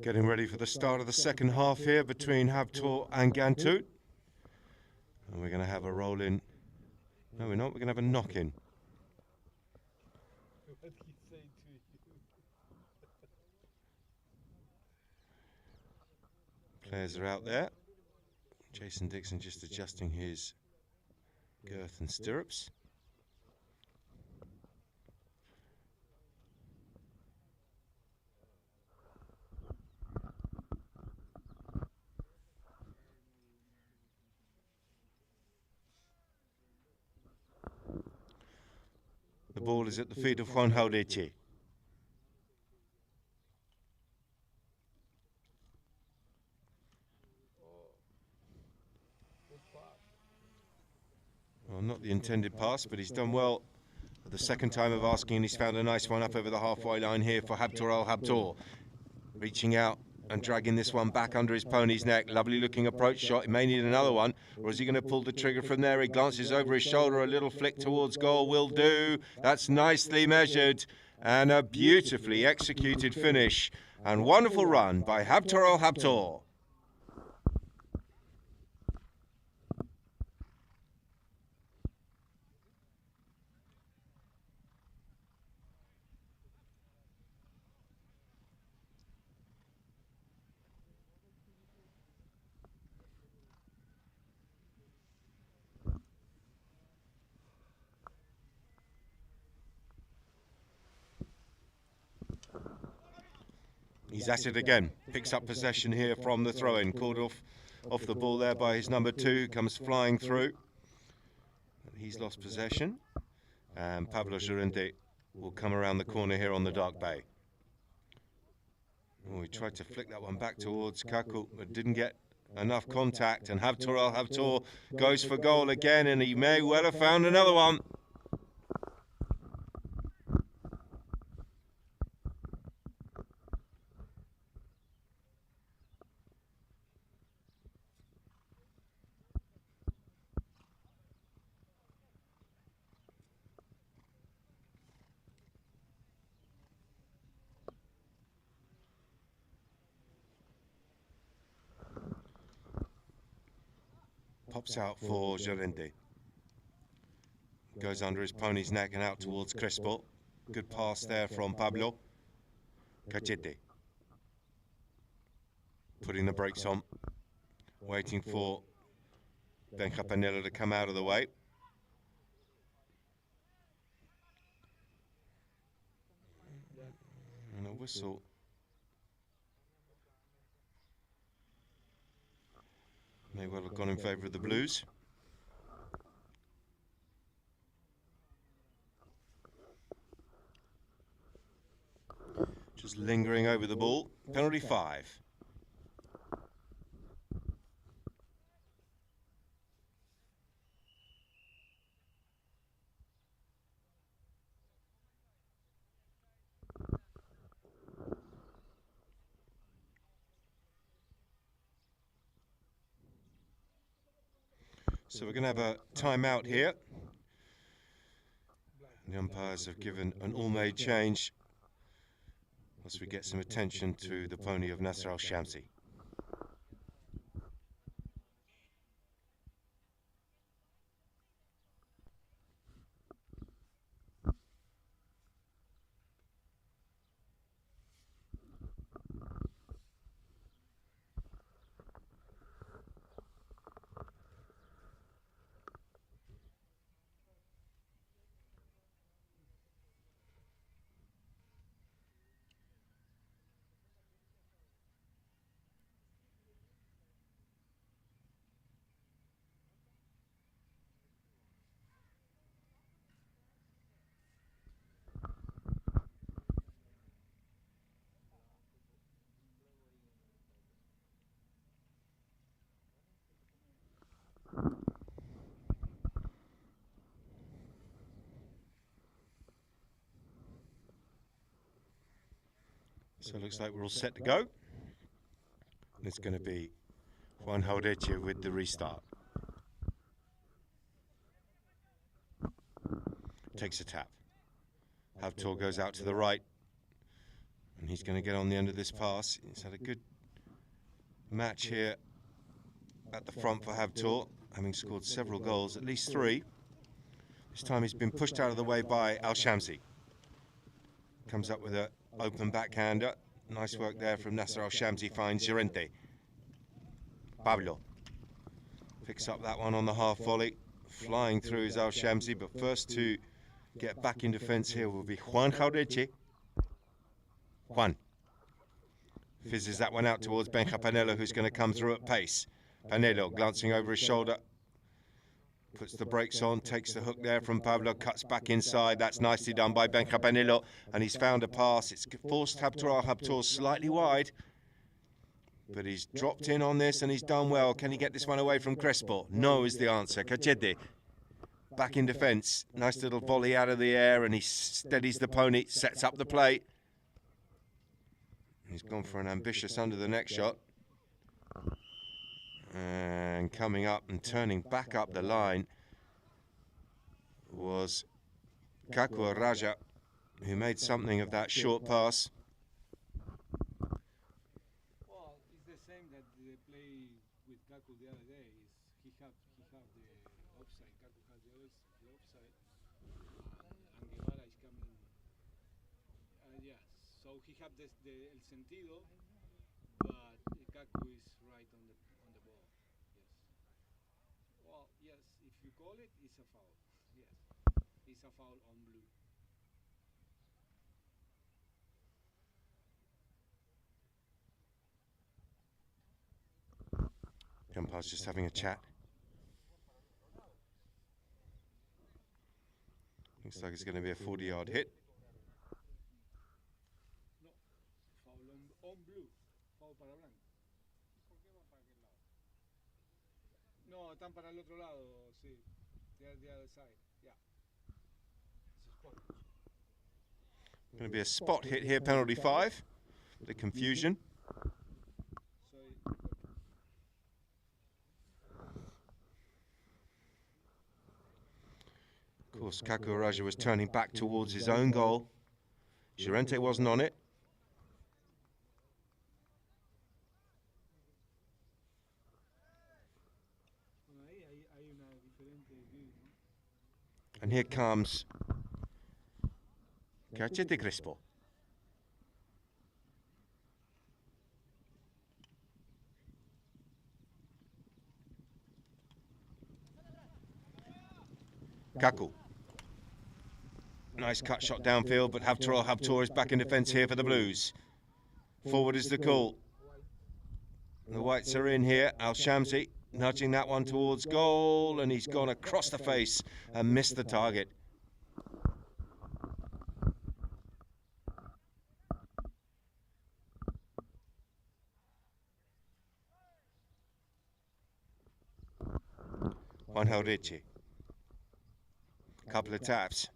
Getting ready for the start of the second half here between Habtoor and Ghantoot. And we're going to have a roll in. No, we're not. We're going to have a knock in. Players are out there. Jason Dixon just adjusting his girth and stirrups. The ball is at the feet of Juan Jaureche. Well, not the intended pass, but he's done well at the second time of asking, and he's found a nice one up over the halfway line here for Habtoor Habtoor. Reaching out and dragging this one back under his pony's neck. Lovely looking approach shot. He may need another one, or is he going to pull the trigger from there? He glances over his shoulder. A little flick towards goal will do. That's nicely measured and a beautifully executed finish. And wonderful run by Habtoor Habtoor. He's at it again. Picks up possession here from the throw-in. Called off the ball there by his number 2. Comes flying through. He's lost possession. And Pablo Llorente will come around the corner here on the dark bay. Oh, he tried to flick that one back towards Kaku, but didn't get enough contact. And Habtoor Habtoor goes for goal again, and he may well have found another one. Pops out for Llorente. Goes under his pony's neck and out towards Crespo. Good pass there from Pablo. Cachete. Putting the brakes on. Waiting for Benja Panella to come out of the way. And a whistle. May well have gone in favour of the Blues. Just lingering over the ball. Penalty 5. So we're going to have a timeout here. The umpires have given an all-made change as we get some attention to the pony of Nasser Al-Shamsi. So it looks like we're all set to go. And it's going to be Juan Jauretche with the restart. Takes a tap. Habtoor goes out to the right. And he's going to get on the end of this pass. He's had a good match here at the front for Habtoor, having scored several goals, at least 3. This time he's been pushed out of the way by Al-Shamsi. Comes up with an open backhander. Nice work there from Nasser Al-Shamsi, finds Llorente. Pablo picks up that one on the half volley. Flying through is Al-Shamsi, but first to get back in defence here will be Juan Jauretche. Juan fizzes that one out towards Benja Panelo, who's going to come through at pace. Panelo glancing over his shoulder, puts the brakes on, takes the hook there from Pablo, cuts back inside. That's nicely done by Benja Panelo, and he's found a pass. It's forced Habtoor slightly wide, but he's dropped in on this and he's done well. Can he get this one away from Crespo? No is the answer. Cachete back in defence. Nice little volley out of the air, and he steadies the pony, sets up the play. He's gone for an ambitious under the neck shot. And coming up and turning back up the line was Kaku Raja, who made something of that short pass. Well, it's the same that they play with Kaku the other day. He have the offside. Kaku has the offside, and Guevara is coming. Yeah, so he have el sentido, but Kaku is right on the ball. Yes. Well, yes. If you call it, it's a foul. Yes, it's a foul on blue. The umpire's just having a chat. Looks like it's going to be a 40-yard hit. No, foul on blue. Foul para blanco. ¿Por qué van para aquel lado? No, están para el otro lado, sí. The other side, yeah. It's a spot. Going to be a spot hit here, penalty 5. The confusion. So Of course, Kaku Raja was turning back towards his own goal. Llorente wasn't on it. hay una diferente view, ¿no? And here comes Cachete Crespo. Kaku. Nice cut shot downfield, but Habtoor is back in defence here for the Blues. Forward is the call. The Whites are in here. Al-Shamsi nudging that one towards goal, and he's gone across the face and missed the target. Juan Jauretche. Couple of taps.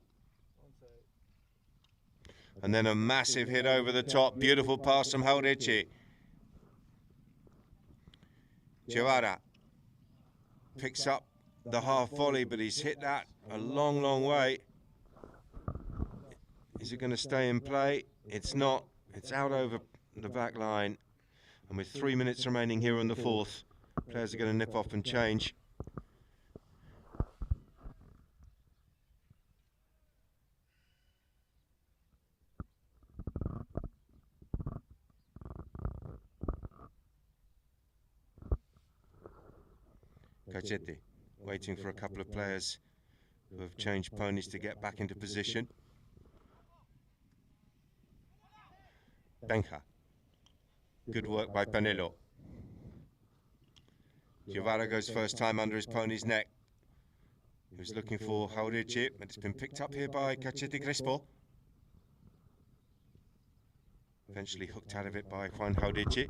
And then a massive hit over the top. Beautiful pass from Jauretche. Guevara picks up the half volley, but he's hit that a long, long way. Is it going to stay in play? It's not. It's out over the back line. And with 3 minutes remaining here in the fourth, players are going to nip off and change. Cachete waiting for a couple of players who have changed ponies to get back into position. Benja. Good work by Panelo. Guevara goes first time under his pony's neck. He was looking for Jauretche, but it's been picked up here by Cachete Crespo. Eventually hooked out of it by Juan Jauretche.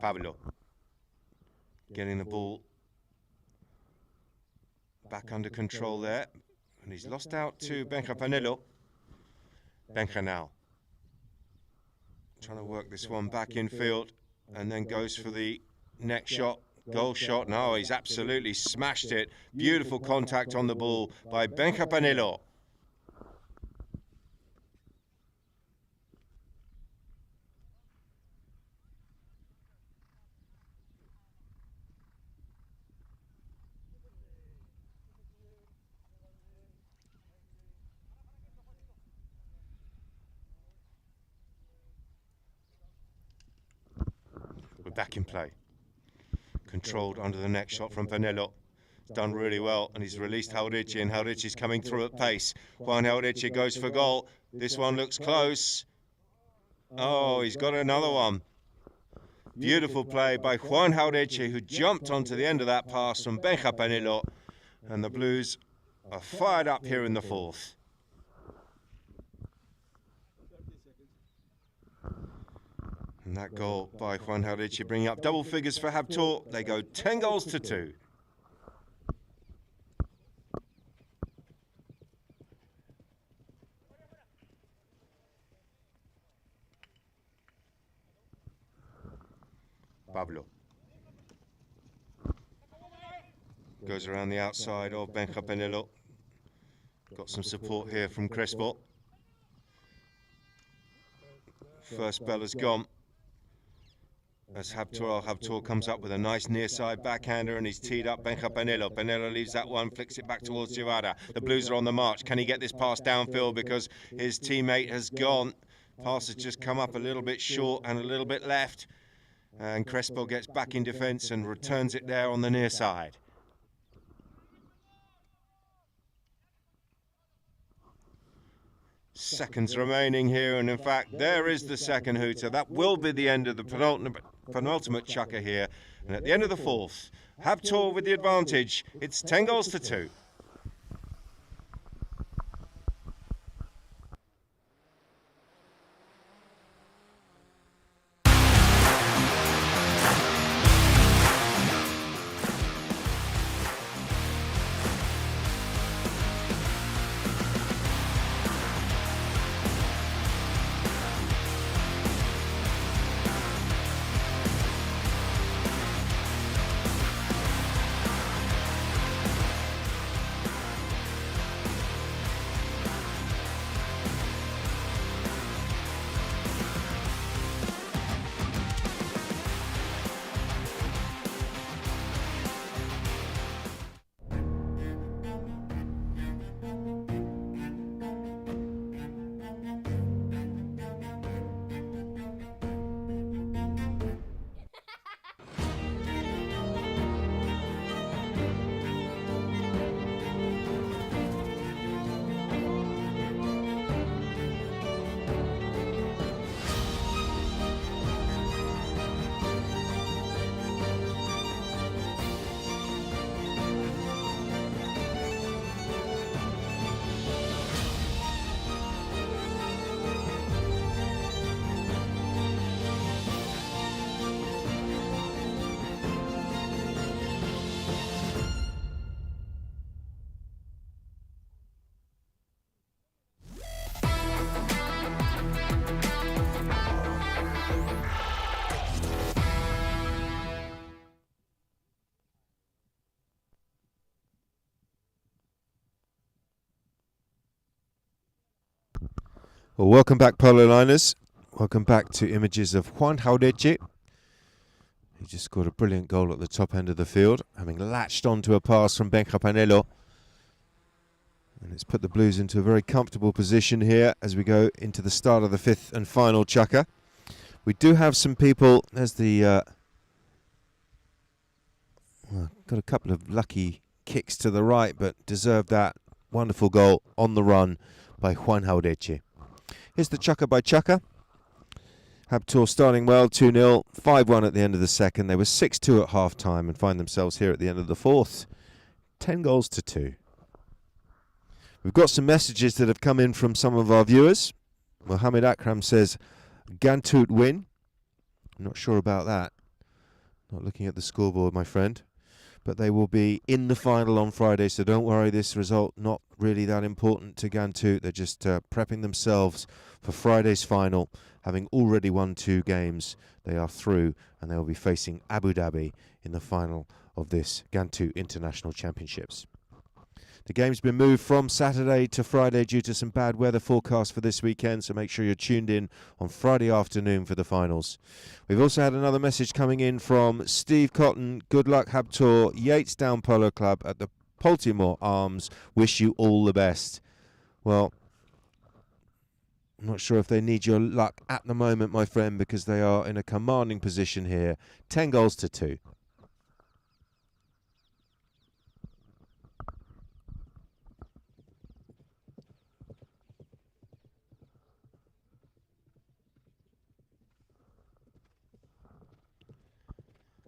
Pablo getting the ball back under control there. And he's lost out to Benjapanelo. Benja now. Trying to work this one back in field and then goes for the next shot. Goal shot. No, he's absolutely smashed it. Beautiful contact on the ball by Benjapanelo. We're back in play. Controlled under the next shot from Panelo. He's done really well, and he's released Haurichi, and Haurichi's coming through at pace. Juan Haurichi goes for goal. This one looks close. Oh, he's got another one. Beautiful play by Juan Haurichi, who jumped onto the end of that pass from Benja Panelo, and the Blues are fired up here in the fourth. And that goal by Juan Haurichi bringing up double figures for Habtoor. They go 10 goals to 2. Pablo goes around the outside of Benja Panelo. Got some support here from Crespo. First bell has gone. As Habtoor comes up with a nice near side backhander, and he's teed up Benja Panelo. Panelo leaves that one, flicks it back towards Girada. The Blues are on the march. Can he get this pass downfield because his teammate has gone? Pass has just come up a little bit short and a little bit left. And Crespo gets back in defence and returns it there on the near side. Seconds remaining here, and in fact there is the second hooter. That will be the end of the penultimate chukker here, and at the end of the fourth, Habtoor with the advantage. It's 10 goals to 2. Well, welcome back, Polo Liners. Welcome back to images of Juan Haurichi. He just scored a brilliant goal at the top end of the field, having latched onto a pass from Benja Panelo. And it's put the Blues into a very comfortable position here as we go into the start of the fifth and final chukker. We do have some people, there's the... got a couple of lucky kicks to the right, but deserved that wonderful goal on the run by Juan Haurichi. Here's the chukker by chukker. Habtoor starting well, 2-0, 5-1 at the end of the second. They were 6-2 at half-time and find themselves here at the end of the fourth. 10 goals to 2. We've got some messages that have come in from some of our viewers. Mohammed Akram says, Ghantoot win. I'm not sure about that. Not looking at the scoreboard, my friend. but they will be in the final on Friday, so don't worry, this result not really that important to Ghantoot. They're just prepping themselves for Friday's final. Having already won 2 games, they are through, and they will be facing Abu Dhabi in the final of this Ghantoot International Championships. The game's been moved from Saturday to Friday due to some bad weather forecast for this weekend, so make sure you're tuned in on Friday afternoon for the finals. We've also had another message coming in from Steve Cotton. Good luck, Habtoor. Yatestown Polo Club at the Baltimore Arms. Wish you all the best. Well, I'm not sure if they need your luck at the moment, my friend, because they are in a commanding position here. 10 goals to 2.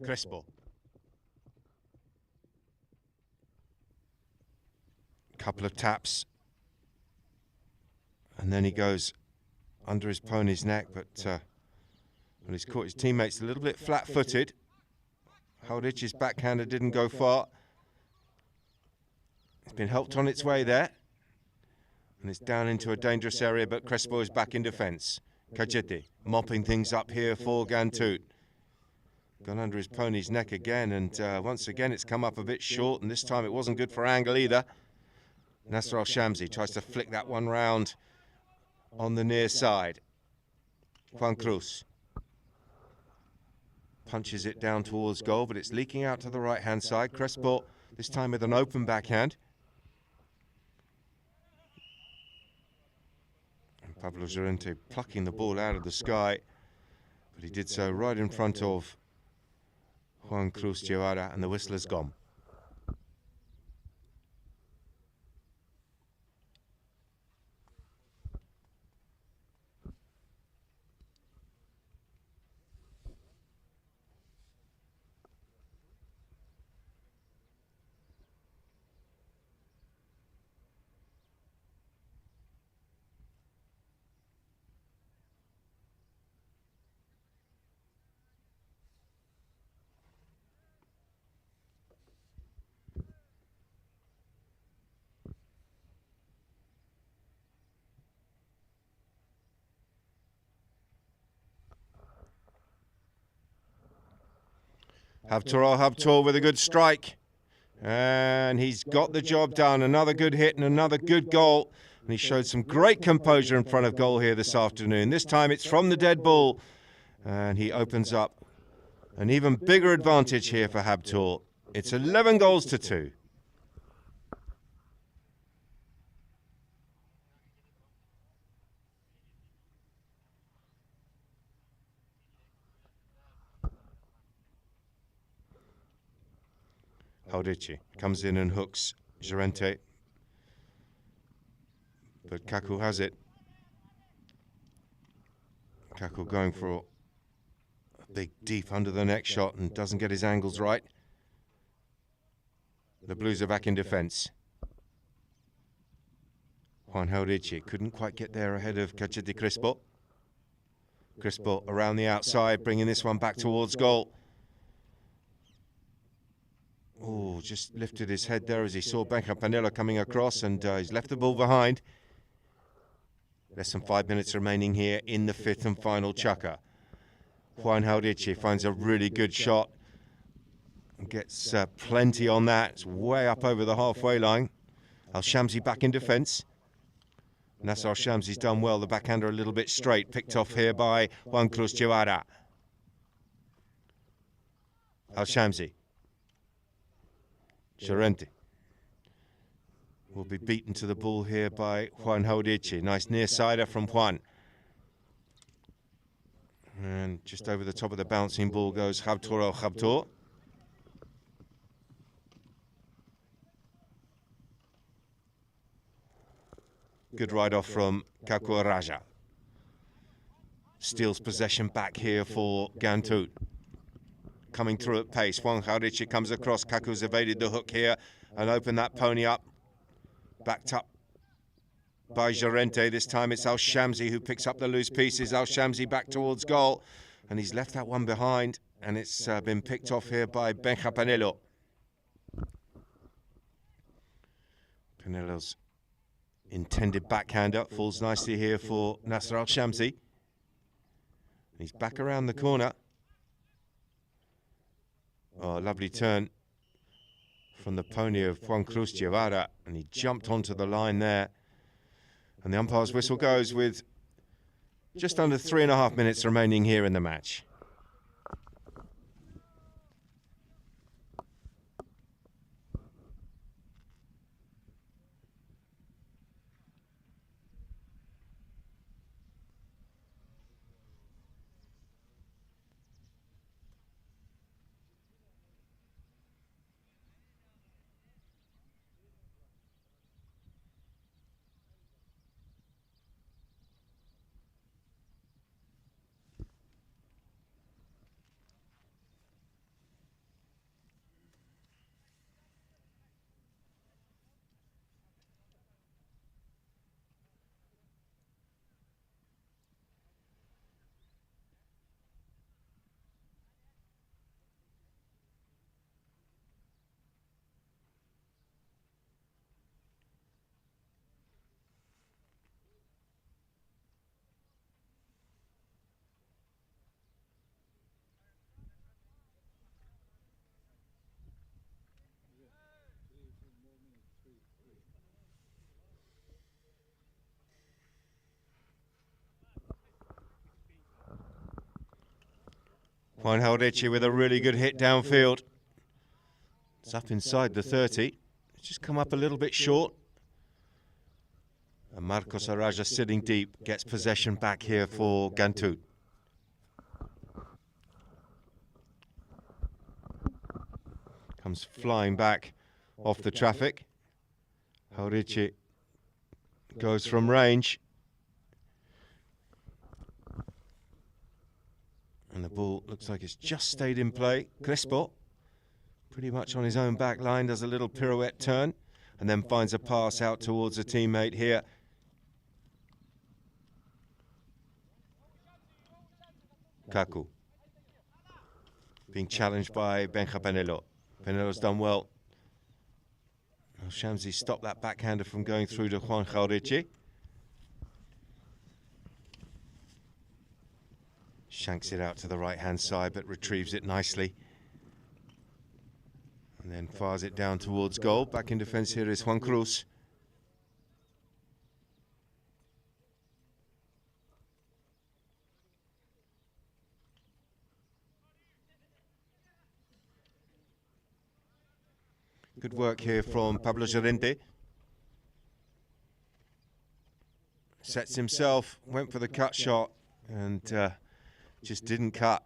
Crespo. Couple of taps. And then he goes under his pony's neck, but well, he's caught his teammates a little bit flat-footed. Haudich's backhander didn't go far. It's been helped on its way there. And it's down into a dangerous area, but Crespo is back in defence. Kajeti mopping things up here for Ghantoot. Gone under his pony's neck again, and once again it's come up a bit short, and this time it wasn't good for angle either. Nasser Al-Shamsi tries to flick that one round on the near side. Juan Cruz punches it down towards goal, but it's leaking out to the right-hand side. Crespo, this time with an open backhand. And Pablo Llorente plucking the ball out of the sky, but he did so right in front of Juan Cruz Guevara, and the whistler's gone. Habtoor with a good strike, and he's got the job done. Another good hit and another good goal, and he showed some great composure in front of goal here this afternoon. This time it's from the dead ball, and he opens up an even bigger advantage here for Habtoor. It's 11 goals to 2. Haudichi comes in and hooks Llorente, but Kaku has it. Kaku going for a big deep under the neck shot and doesn't get his angles right. The Blues are back in defence. Juan Haudichi couldn't quite get there ahead of Cachete Crespo. Crespo around the outside, bringing this one back towards goal. Oh, just lifted his head there as he saw Benja Panelo coming across, and he's left the ball behind. Less than 5 minutes remaining here in the 5th and final chukka. Juan Haudichi finds a really good shot and gets plenty on that. It's way up over the halfway line. Al-Shamsi back in defence. Nasser Al-Shamsi's done well. The backhander a little bit straight, picked off here by Juan Cruz Guevara. Al-Shamsi. Llorente will be beaten to the ball here by Juan Haudichi. Nice near-sider from Juan. And just over the top of the bouncing ball goes Habtoor al-Habtoor. Good ride-off from Kaku Raja. Steals possession back here for Ghantoot. Coming through at pace. Juan Haudichi comes across. Kaku's evaded the hook here and opened that pony up. Backed up by Llorente. This time it's Al-Shamsi who picks up the loose pieces. Al-Shamsi back towards goal. And he's left that one behind. And it's been picked off here by Benja Panelo. Panelo's intended backhander falls nicely here for Nasser Al-Shamsi. He's back around the corner. Oh, lovely turn from the pony of Juan Cruz Guevara, and he jumped onto the line there. And the umpire's whistle goes with just under 3.5 minutes remaining here in the match. Juan Haldici with a really good hit downfield. It's up inside the 30. It's just come up a little bit short. And Marcos Araja sitting deep gets possession back here for Ghantoot. Comes flying back off the traffic. Haldici goes from range. And the ball looks like it's just stayed in play. Crespo, pretty much on his own back line, does a little pirouette turn and then finds a pass out towards a teammate here. Kaku being challenged by Benja Panelo. Panelo's done well. Shamsi stopped that backhander from going through to Juan Haldici. Shanks it out to the right-hand side, but retrieves it nicely. And then fires it down towards goal. Back in defence here is Juan Cruz. Good work here from Pablo Llorente. Sets himself, went for the cut shot, and just didn't cut.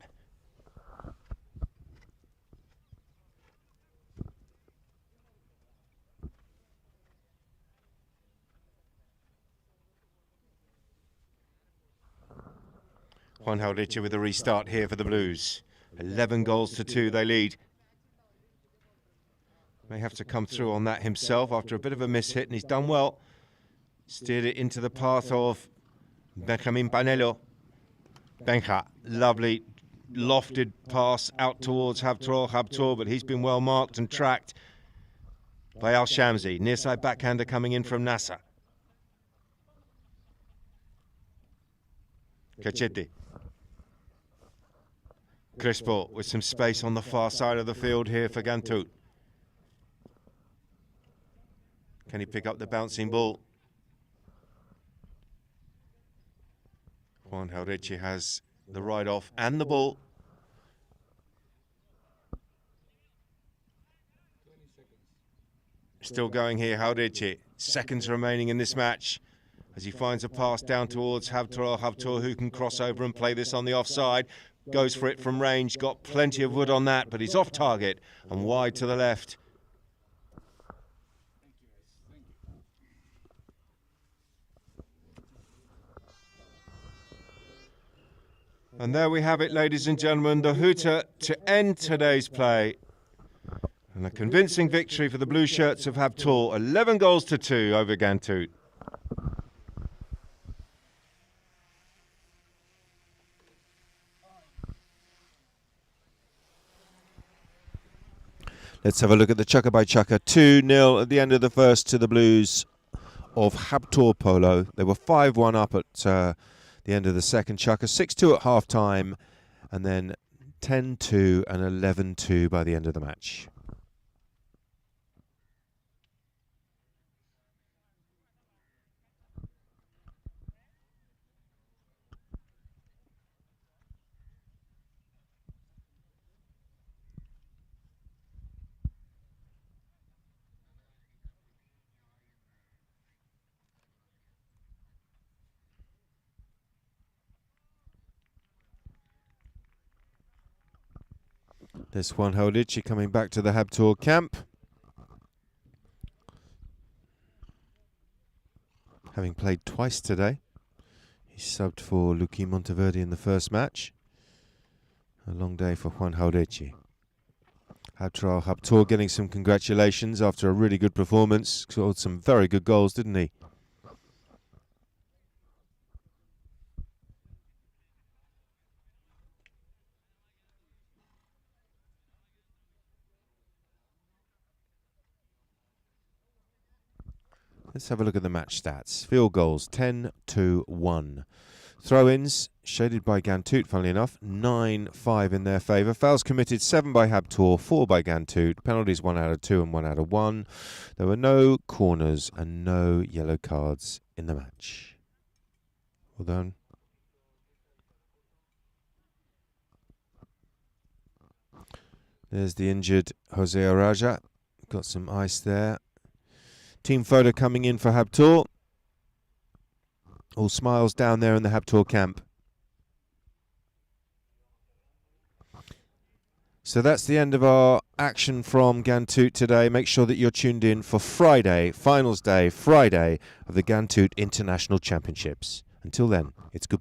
Juan Haldici with a restart here for the Blues. 11 goals to 2 they lead. May have to come through on that himself after a bit of a miss hit, and he's done well. Steered it into the path of Benjamin Panelo. Benja, lovely lofted pass out towards Habtoor, but he's been well marked and tracked by Al-Shamsi. Near side backhander coming in from Nasser. Cachete. Crespo with some space on the far side of the field here for Ghantoot. Can he pick up the bouncing ball? Juan Haldici has the ride off and the ball. 20 seconds. Still going here, Haldici. Seconds remaining in this match as he finds a pass down towards Habtoor. Habtoor, who can cross over and play this on the offside. Goes for it from range, got plenty of wood on that, but he's off target and wide to the left. And there we have it, ladies and gentlemen, the hooter to end today's play. And a convincing victory for the blue shirts of Habtoor, 11 goals to 2 over Ghantoot. Let's have a look at the chukker by chukker. 2-0 at the end of the first to the Blues of Habtoor Polo. They were 5-1 up at the end of the second chukker, 6-2 at half-time, and then 10-2 and 11-2 by the end of the match. There's Juan Haudici coming back to the Habtoor camp, having played twice today. He subbed for Luqui Monteverde in the first match. A long day for Juan Haudici. Habtoor getting some congratulations after a really good performance. Scored some very good goals, didn't he? Let's have a look at the match stats. Field goals, 10-1. Throw-ins, shaded by Ghantoot, funnily enough, 9-5 in their favour. Fouls committed, 7 by Habtoor, 4 by Ghantoot. Penalties, 1 out of 2 and 1 out of 1. There were no corners and no yellow cards in the match. Well done. There's the injured Jose Araja. Got some ice there. Team photo coming in for Habtoor. All smiles down there in the Habtoor camp. So that's the end of our action from Ghantoot today. Make sure that you're tuned in for Friday, finals day, Friday of the Ghantoot International Championships. Until then, it's goodbye.